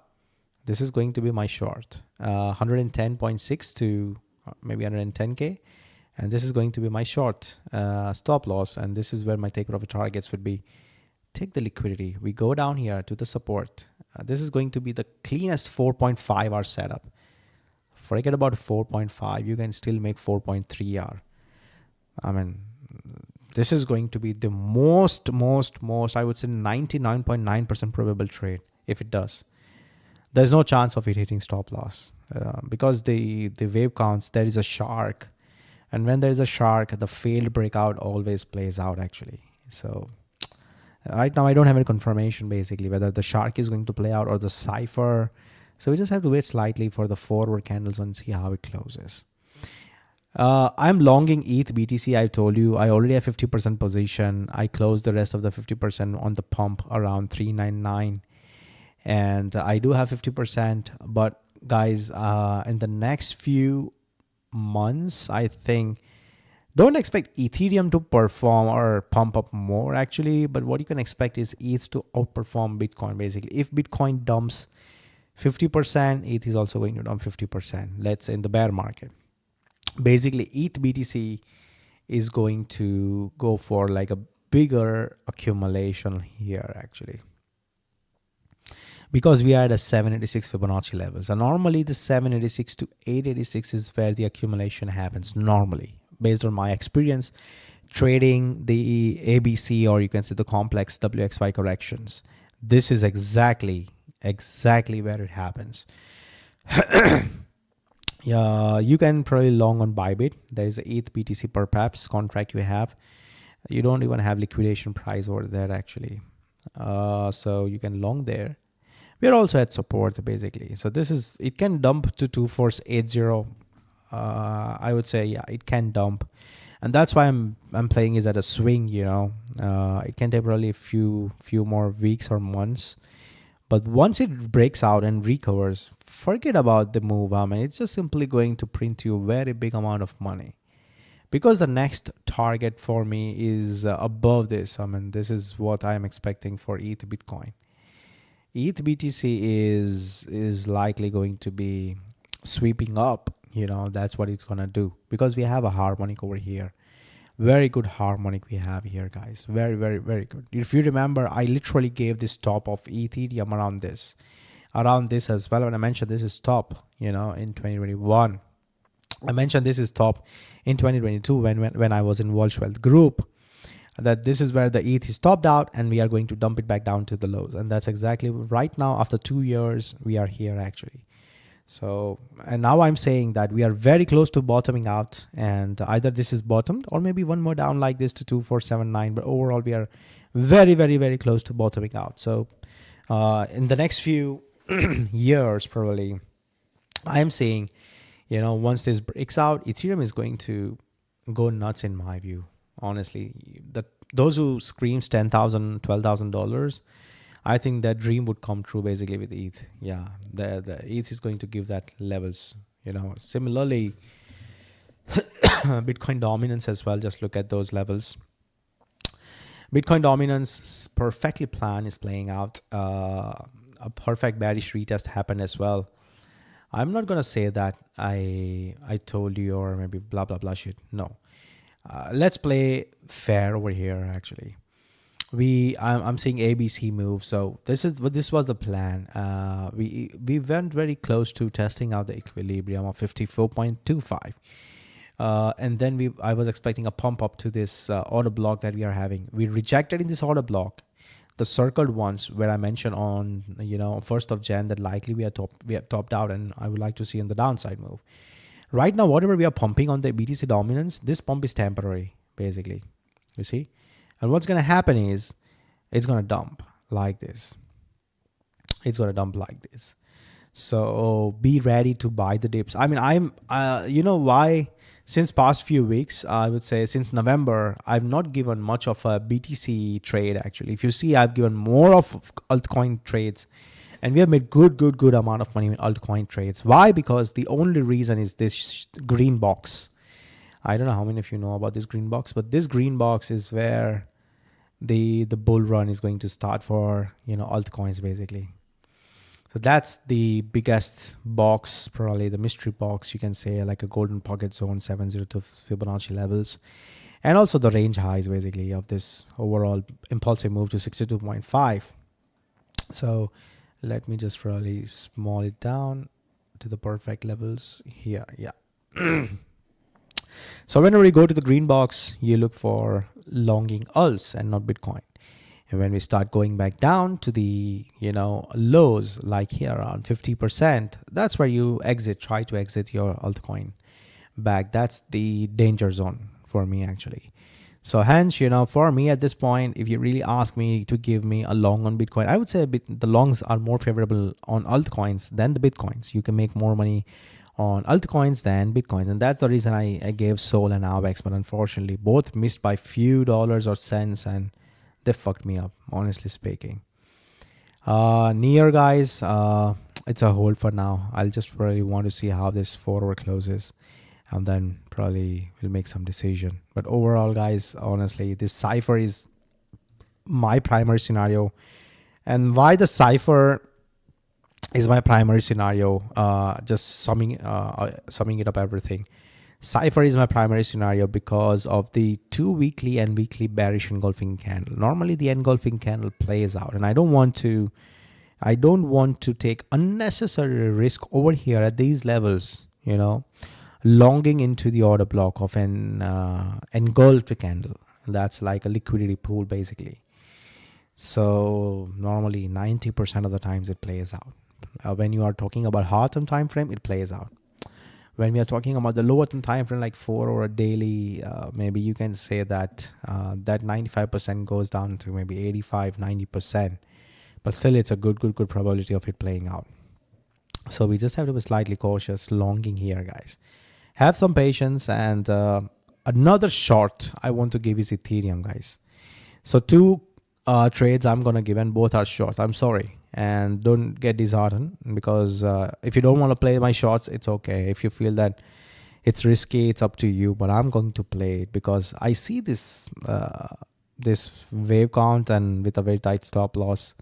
this is going to be my short. 110.6 to maybe 110K, and this is going to be my short stop loss, and this is where my take profit targets would be. Take the liquidity, we go down here to the support, This is going to be the cleanest 4.5 hour setup. Forget about 4.5. You can still make 4.3 hour. I mean, this is going to be the most, I would say 99.9% probable trade if it does. There's no chance of it hitting stop loss because the wave counts, there is a shark. And when there is a shark, the failed breakout always plays out actually. So right now I don't have any confirmation basically whether the shark is going to play out or the cipher. So we just have to wait slightly for the forward candles and see how it closes. I'm longing ETH BTC. I told you I already have 50% position. I closed the rest of the 50% on the pump around 399. And I do have 50%, but guys, in the next few months, I think, don't expect Ethereum to perform or pump up more actually, but what you can expect is ETH to outperform Bitcoin basically. If Bitcoin dumps 50%, ETH is also going to dump 50%, let's say in the bear market. Basically, ETH BTC is going to go for like a bigger accumulation here actually, because we are at a 786 Fibonacci level. So normally the 786 to 886 is where the accumulation happens normally, based on my experience trading the ABC, or you can say the complex WXY corrections. This is exactly where it happens. Yeah, you can probably long on Bybit. There is a ETH BTC per PEPS contract you have. You don't even have liquidation price over there actually. So you can long there. We're also at support basically. So this is, it can dump to 2480. I would say, yeah, it can dump. And that's why I'm playing is at a swing, you know. It can take probably a few more weeks or months. But once it breaks out and recovers, forget about the move. I mean, it's just simply going to print you a very big amount of money. Because the next target for me is above this. I mean, this is what I'm expecting for ETH Bitcoin. ETH BTC is likely going to be sweeping up, you know. That's what it's gonna do, because we have a harmonic over here. Very good harmonic we have here, guys. Very good. If you remember, I literally gave this top of Ethereum around this as well. When I mentioned this is top, you know, in 2021, I mentioned this is top in 2022 when I was in Walsh Wealth Group, that this is where the ETH is topped out and we are going to dump it back down to the lows. And that's exactly right now, after 2 years, we are here actually. So, and now I'm saying that we are very close to bottoming out, and either this is bottomed or maybe one more down like this to 2479. But overall, we are very close to bottoming out. So in the next few years, probably, I'm saying, you know, once this breaks out, Ethereum is going to go nuts in my view. Honestly, those who screams $10,000, $12,000, I think that dream would come true basically with ETH. Yeah, the ETH is going to give that levels, you know. Similarly, Bitcoin dominance as well. Just look at those levels. Bitcoin dominance perfectly planned is playing out. A perfect bearish retest happened as well. I'm not gonna say that I told you or maybe blah blah blah shit. No, let's play fair over here actually. I'm seeing ABC move, so this was the plan. We went very close to testing out the equilibrium of 54.25, and then I was expecting a pump up to this order block that we are having. We rejected in this order block the circled ones where I mentioned on 1st of Jan that likely we have topped out, and I would like to see in the downside move. Right now, whatever we are pumping on the BTC dominance, this pump is temporary basically. You see. And what's going to happen is it's going to dump like this. It's going to dump like this. So be ready to buy the dips. I mean, you know why? Since past few weeks, I would say since November, I've not given much of a BTC trade actually. If you see, I've given more of altcoin trades, and we have made good amount of money in altcoin trades. Why? Because the only reason is this green box. I don't know how many of you know about this green box, but this green box is where the bull run is going to start for altcoins basically. So that's the biggest box, probably the mystery box, you can say, like a golden pocket zone, 702 Fibonacci levels, and also the range highs basically of this overall impulsive move to 62.5. So Let me just really small it down to the perfect levels here. Yeah. So whenever you go to the green box, you look for longing alts and not Bitcoin. And when we start going back down to the, lows like here around 50%, that's where you try to exit your altcoin back. That's the danger zone for me actually. So hence, for me at this point, if you really ask me to give me a long on Bitcoin, I would say the longs are more favorable on altcoins than the Bitcoins. You can make more money on altcoins than Bitcoins. And that's the reason I gave Sol and AVAX, but unfortunately both missed by few dollars or cents and they fucked me up, honestly speaking. Near guys, it's a hold for now. I'll just really want to see how this 4 hour closes and then probably we'll make some decision. But overall guys, honestly, this cipher is my primary scenario. And why the cipher is my primary scenario, just summing it up everything. Cipher is my primary scenario because of the 2 weekly and weekly bearish engulfing candle. Normally the engulfing candle plays out, and I don't want to take unnecessary risk over here at these levels, longing into the order block of an engulfed candle. That's like a liquidity pool basically. So normally 90% of the times it plays out. When you are talking about hard-term time frame, it plays out. When we are talking about the lower term time frame, like 4 or a daily, maybe you can say that that 95% goes down to maybe 85, 90%. But still, it's a good probability of it playing out. So we just have to be slightly cautious, longing here, guys. Have some patience. And another short I want to give is Ethereum, guys. So 2 trades I'm going to give, and both are short. I'm sorry. And don't get disheartened, because if you don't want to play my shorts, it's okay. If you feel that it's risky, it's up to you, but I'm going to play it because I see this this wave count and with a very tight stop loss,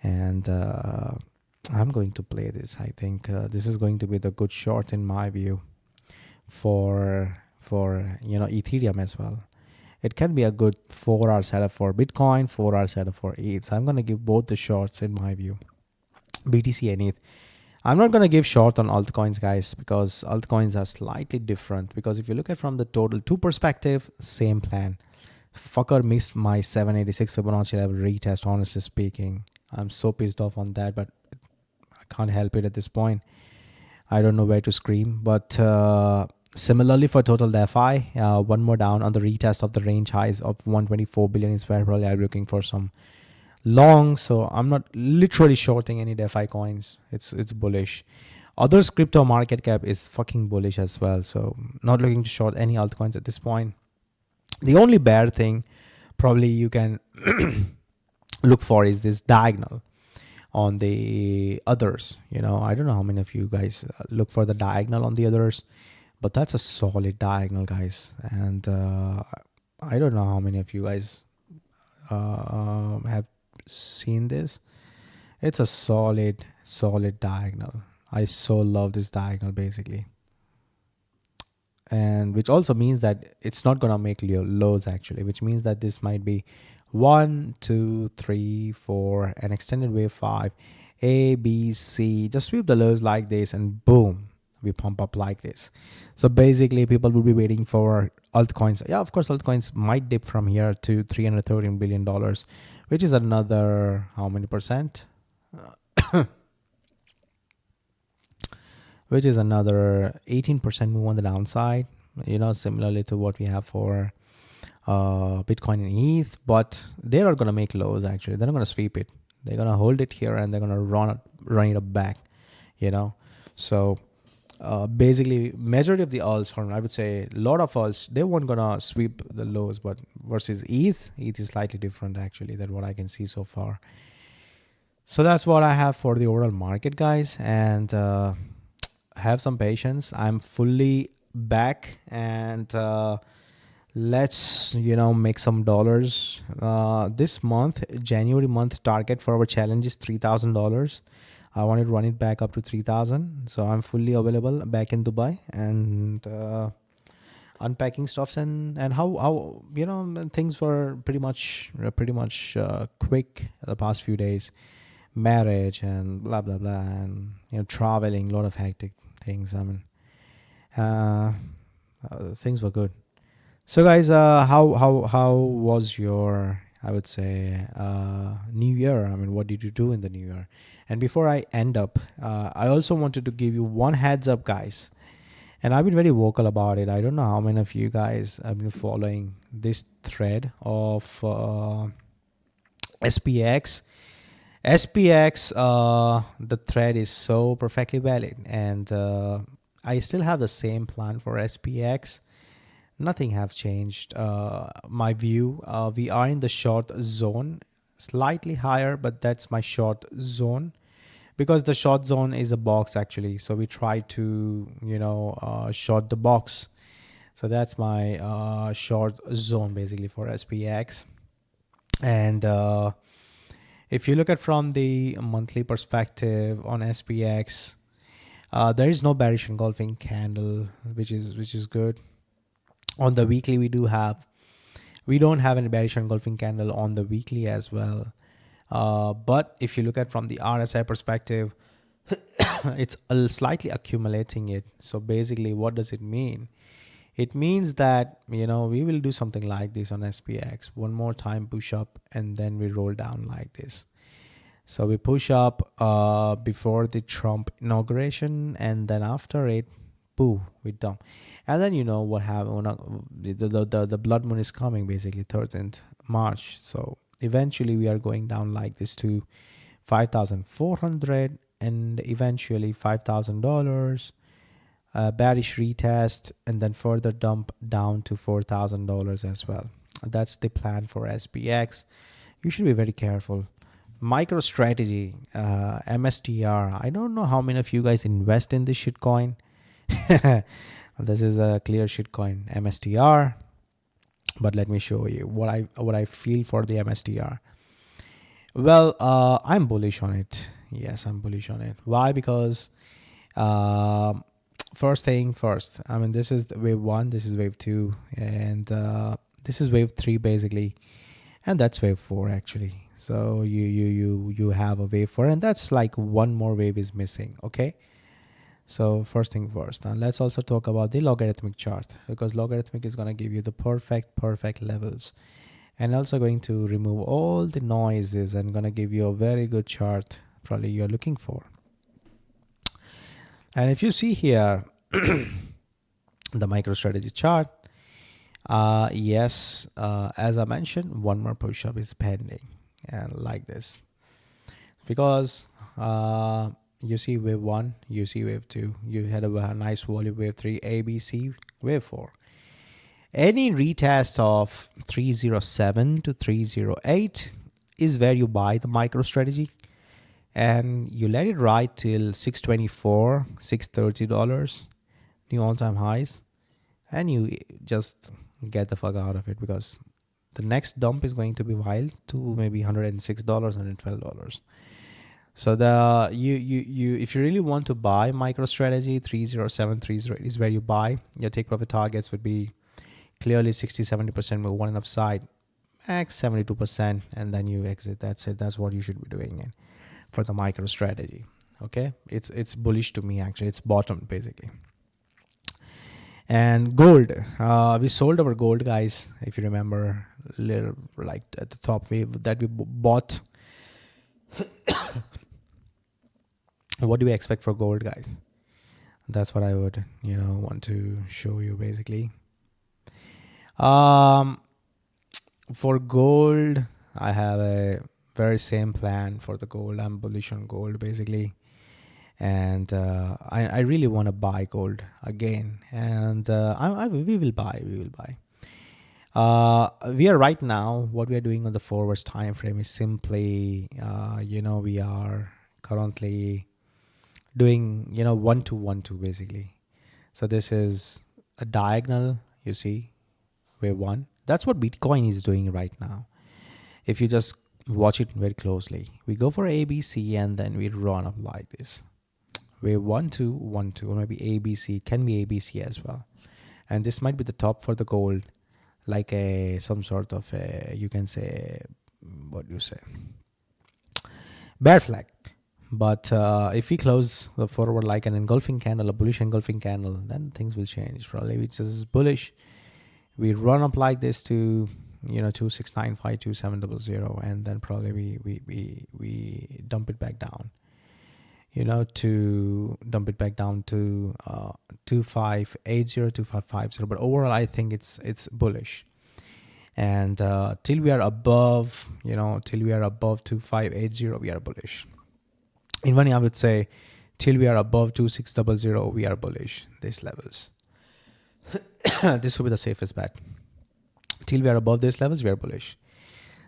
and I'm going to play this. I think this is going to be the good short in my view for Ethereum as well. It can be a good 4 hour setup for Bitcoin, 4 hour setup for ETH. So I'm going to give both the shorts in my view, BTC and ETH. I'm not going to give short on altcoins, guys, because altcoins are slightly different. Because if you look at from the total 2 perspective, same plan. Fucker missed my 786 Fibonacci level retest, honestly speaking. I'm so pissed off on that, but I can't help it at this point. I don't know where to scream, but similarly for total DeFi, one more down on the retest of the range highs of 124 billion is where probably I'm looking for some long. So I'm not literally shorting any DeFi coins. It's bullish. Others crypto market cap is fucking bullish as well. So not looking to short any altcoins at this point. The only bear thing probably you can look for is this diagonal on the others. I don't know how many of you guys look for the diagonal on the others, but that's a solid diagonal, guys. And I don't know how many of you guys have seen this. It's a solid diagonal. I so love this diagonal basically. And which also means that it's not going to make lows actually, which means that this might be 1, 2, 3, 4, an extended wave 5, A, B, C. Just sweep the lows like this and boom, we pump up like this. So basically people will be waiting for altcoins. Yeah, of course, altcoins might dip from here to $313 billion, which is another, how many percent? Which is another 18% move on the downside, similarly to what we have for Bitcoin and ETH. But they're not going to make lows actually. They're not going to sweep it. They're going to hold it here and they're going to run it up back, So basically majority of the alts, or I would say a lot of alts, they weren't going to sweep the lows, but versus ETH is slightly different actually than what I can see so far. So that's what I have for the overall market, guys. And have some patience. I'm fully back, and let's make some dollars. This month, January month, target for our challenge is $3,000. I want to run it back up to 3,000. So I'm fully available back in Dubai, and unpacking stuffs and how things were pretty much quick the past few days. marriage and blah blah blah, and traveling, a lot of hectic things. I mean, uh, things were good. So guys, how was your, I would say, New Year? I mean, what did you do in the New Year? And before I end up, I also wanted to give you one heads up, guys. And I've been very vocal about it. I don't know how many of you guys have been following this thread of SPX. SPX, the thread is so perfectly valid, and I still have the same plan for SPX. Nothing have changed. My view, we are in the short zone, slightly higher, but that's my short zone, because the short zone is a box actually. So we try to, short the box. So that's my short zone basically for SPX. And if you look at from the monthly perspective on SPX, there is no bearish engulfing candle, which is good. On the weekly, we don't have any bearish engulfing candle on the weekly as well. But if you look at from the RSI perspective, it's slightly accumulating it. So basically, what does it mean? It means that, we will do something like this on SPX. One more time push up, and then we roll down like this. So we push up before the Trump inauguration, and then after it, boo, we dump. And then what happened, the blood moon is coming basically 13th March. So eventually we are going down like this to 5,400 and eventually $5,000, bearish retest, and then further dump down to $4,000 as well. That's the plan for SPX. You should be very careful. MicroStrategy, MSTR. I don't know how many of you guys invest in this shitcoin. This is a clear shitcoin, MSTR. But let me show you what I feel for the MSTR. Well, I'm bullish on it. Yes, I'm bullish on it. Why? Because first thing first. I mean, this is wave 1, this is wave 2, and this is wave 3 basically, and that's wave 4 actually. So you have a wave 4, and that's like one more wave is missing. Okay. So first thing first, and let's also talk about the logarithmic chart, because logarithmic is going to give you the perfect levels, and also going to remove all the noises and going to give you a very good chart probably you're looking for. And if you see here, the MicroStrategy chart, yes, as I mentioned, one more push-up is pending, and like this, because you see wave 1, you see wave 2, you had a nice volume, wave 3, ABC, wave 4. Any retest of 307 to 308 is where you buy the MicroStrategy, and you let it ride till $624, $630, new all-time highs, and you just get the fuck out of it, because the next dump is going to be wild to maybe $106, $112. So if you really want to buy MicroStrategy, 307, 308 is where you buy. Your take profit targets would be clearly 60-70% move, one and upside, max 72%, and then you exit. That's it. That's what you should be doing for the MicroStrategy. Okay, it's bullish to me actually. It's bottomed basically. And gold, we sold our gold, guys. If you remember, little like at the top wave that we bought. What do we expect for gold, guys? That's what I would, want to show you basically. For gold, I have a very same plan for the gold. I'm bullish on gold basically, and I really want to buy gold again, and we will buy. We are right now, what we are doing on the forwards time frame is simply, we are currently doing, 1-2-1-2 basically. So this is a diagonal, you see, wave 1. That's what Bitcoin is doing right now. If you just watch it very closely, we go for ABC and then we run up like this. Wave 1-2-1-2, or maybe ABC, can be ABC as well. And this might be the top for the gold, like some sort of you can say, what do you say? bear flag. But if we close the forward like an engulfing candle, a bullish engulfing candle, then things will change. Probably we just bullish. We run up like this to 2695, 2700, and then probably we dump it back down. To dump it back down to 2580, 2550. But overall, I think it's bullish. And till we are above, till we are above 2580, we are bullish. Even I would say till we are above 2600, we are bullish. These levels. This will be the safest bet. Till we are above these levels, we are bullish.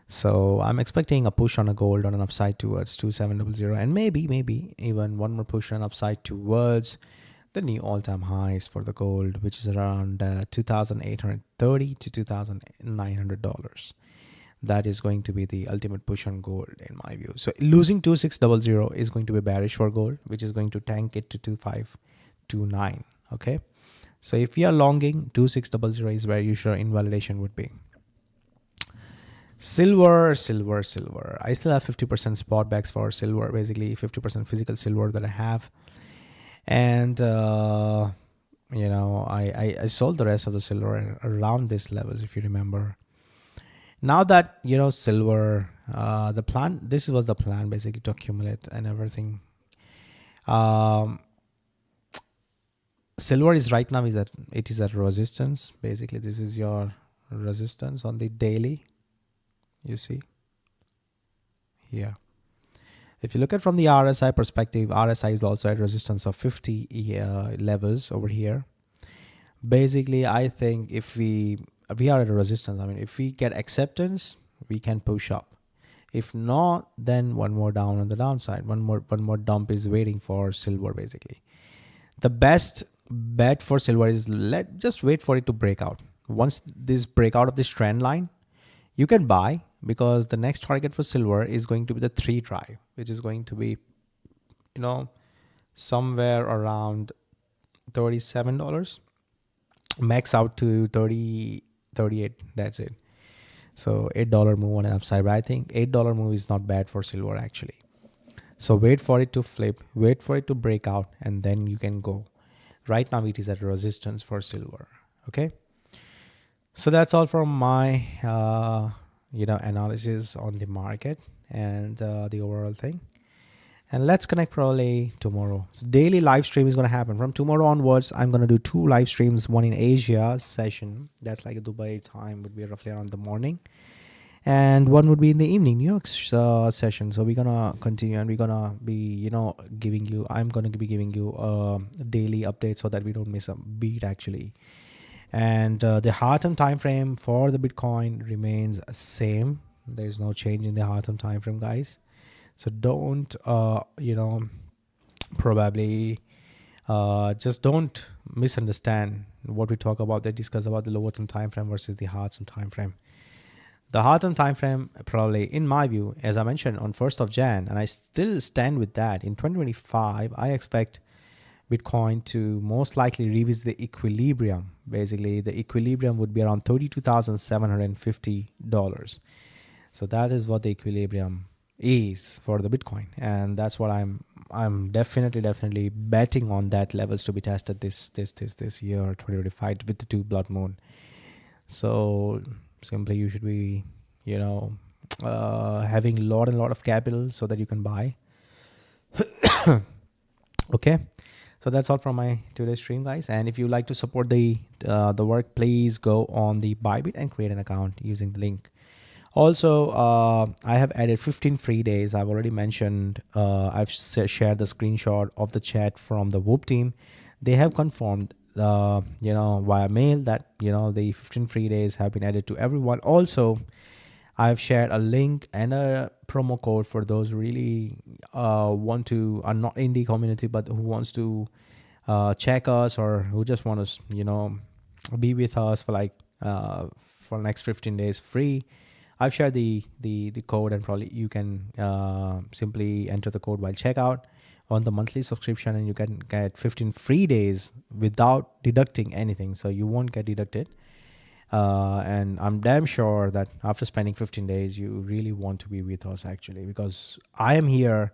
So I'm expecting a push on a gold on an upside towards 2700, and maybe even one more push on an upside towards the new all-time highs for the gold, which is around $2,830 to $2,900. That is going to be the ultimate push on gold in my view. So losing 2600 is going to be bearish for gold, which is going to tank it to 2529. Okay. So if you are longing, 2600 is where your invalidation would be. Silver. I still have 50% spot backs for silver, basically 50% physical silver that I have. And, I sold the rest of the silver around these levels, if you remember. Now that, silver, the plan, this was the plan basically to accumulate and everything. Silver is right now it is at resistance. Basically, this is your resistance on the daily. You see here. If you look at from the RSI perspective, RSI is also at resistance of 50 levels over here. Basically, I think if we are at a resistance, I mean, if we get acceptance, we can push up. If not, then one more down on the downside. One more dump is waiting for silver. Basically, the best bet for silver is just wait for it to break out. Once this break out of this trend line, you can buy, because the next target for silver is going to be the 3 drive, which is going to be, somewhere around $37, max out to 38. That's it. So $8 move on an upside. But I think $8 move is not bad for silver actually. So wait for it to flip, wait for it to break out, and then you can go. Right now it is at resistance for silver. Okay. So that's all from my analysis on the market and the overall thing. And let's connect probably tomorrow. So daily live stream is going to happen from tomorrow onwards. I'm going to do 2 live streams, one in Asia session. That's like a Dubai time, would be roughly around the morning. And one would be in the evening, New York session. So we're going to continue, and we're going to be, I'm going to be giving you a daily update so that we don't miss a beat actually. And the Harmonic time frame for the Bitcoin remains same. There's no change in the Harmonic time frame, guys. So don't, probably just don't misunderstand what we talk about. They discuss about the lower term time frame versus the Harmonic time frame. The Harmonic time frame, probably, in my view, as I mentioned on 1st of Jan, and I still stand with that. In 2025, I expect Bitcoin to most likely revisit the equilibrium. Basically, the equilibrium would be around $32,750. So that is what the equilibrium is for the Bitcoin, and that's what I'm definitely betting on that levels to be tested this year 2025 with the 2 blood moon. So simply you should be having a lot of capital so that you can buy. Okay. So that's all from my today's stream, guys. And if you like to support the work, please go on the Bybit and create an account using the link. Also, I have added 15 free days. I've already mentioned, I've shared the screenshot of the chat from the Whoop team. They have confirmed, via mail that, the 15 free days have been added to everyone. Also, I've shared a link and a promo code for those who really are not in the community, but who wants to check us, or who just want to, be with us for for the next 15 days free. I've shared the code, and probably you can simply enter the code while checkout on the monthly subscription, and you can get 15 free days without deducting anything. So you won't get deducted. And I'm damn sure that after spending 15 days, you really want to be with us actually, because I am here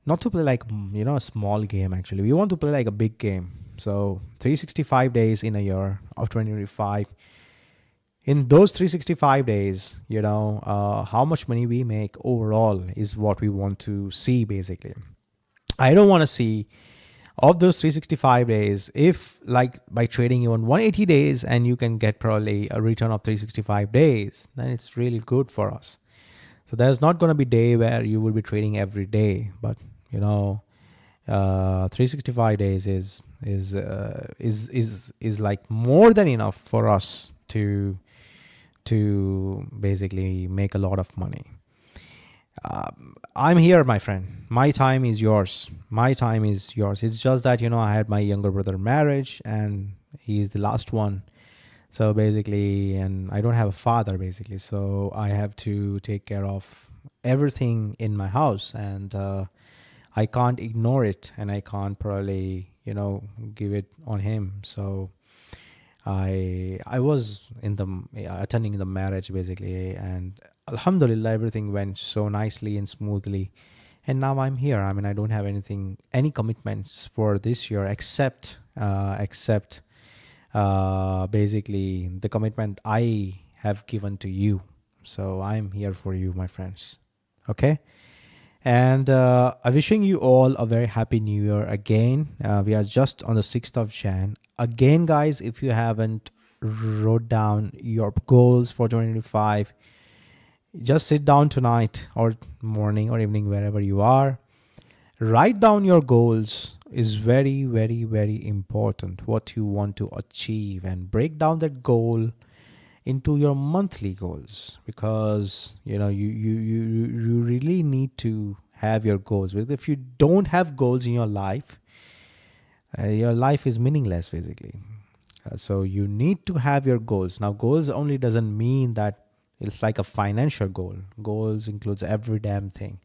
not to play like, a small game actually. We want to play like a big game. So 365 days in a year of 2025. In those 365 days, how much money we make overall is what we want to see basically. I don't want to see of those 365 days, if like by trading you on 180 days and you can get probably a return of 365 days, then it's really good for us. So there's not going to be day where you will be trading every day, but 365 days is like more than enough for us to basically make a lot of money. I'm here, my friend. My time is yours. My time is yours. It's just that, I had my younger brother marriage and he's the last one. So basically, and I don't have a father basically. So I have to take care of everything in my house, and I can't ignore it, and I can't probably, give it on him. So I was attending the marriage basically, and Alhamdulillah, everything went so nicely and smoothly. And now I'm here. I mean, I don't have any commitments for this year except basically the commitment I have given to you. So I'm here for you, my friends. Okay. And I'm wishing you all a very happy new year again. We are just on the 6th of Jan. Again, guys, if you haven't wrote down your goals for 2025, just sit down tonight or morning or evening, wherever you are. Write down your goals. Is very, very, very important, what you want to achieve, and break down that goal into your monthly goals, because you really need to have your goals. Because if you don't have goals in your life is meaningless basically. So you need to have your goals. Now, goals only doesn't mean that it's like a financial goal. Goals includes every damn thing.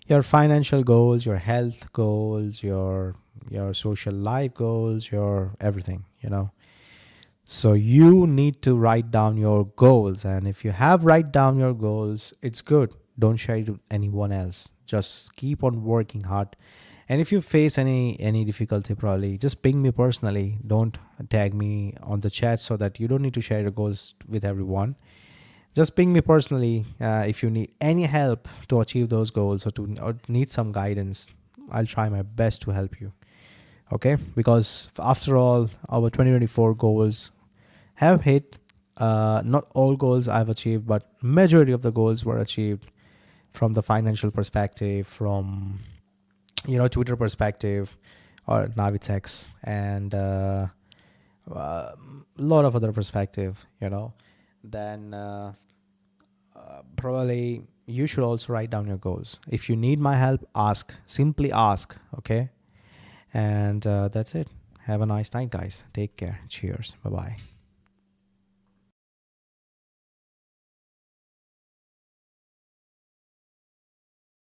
Your financial goals, your health goals, your social life goals, your everything, So you need to write down your goals. And if you have write down your goals, it's good. Don't share it with anyone else. Just keep on working hard. And if you face any difficulty, probably just ping me personally. Don't tag me on the chat, so that you don't need to share your goals with everyone. Just ping me personally if you need any help to achieve those goals, or need some guidance. I'll try my best to help you. Okay? Because after all, our 2024 goals have hit. Not all goals I've achieved, but majority of the goals were achieved from the financial perspective, from Twitter perspective, or now it's X, and a lot of other perspective. Then probably you should also write down your goals. If you need my help, ask. Simply ask. Okay, and that's it. Have a nice night, guys. Take care. Cheers. Bye bye.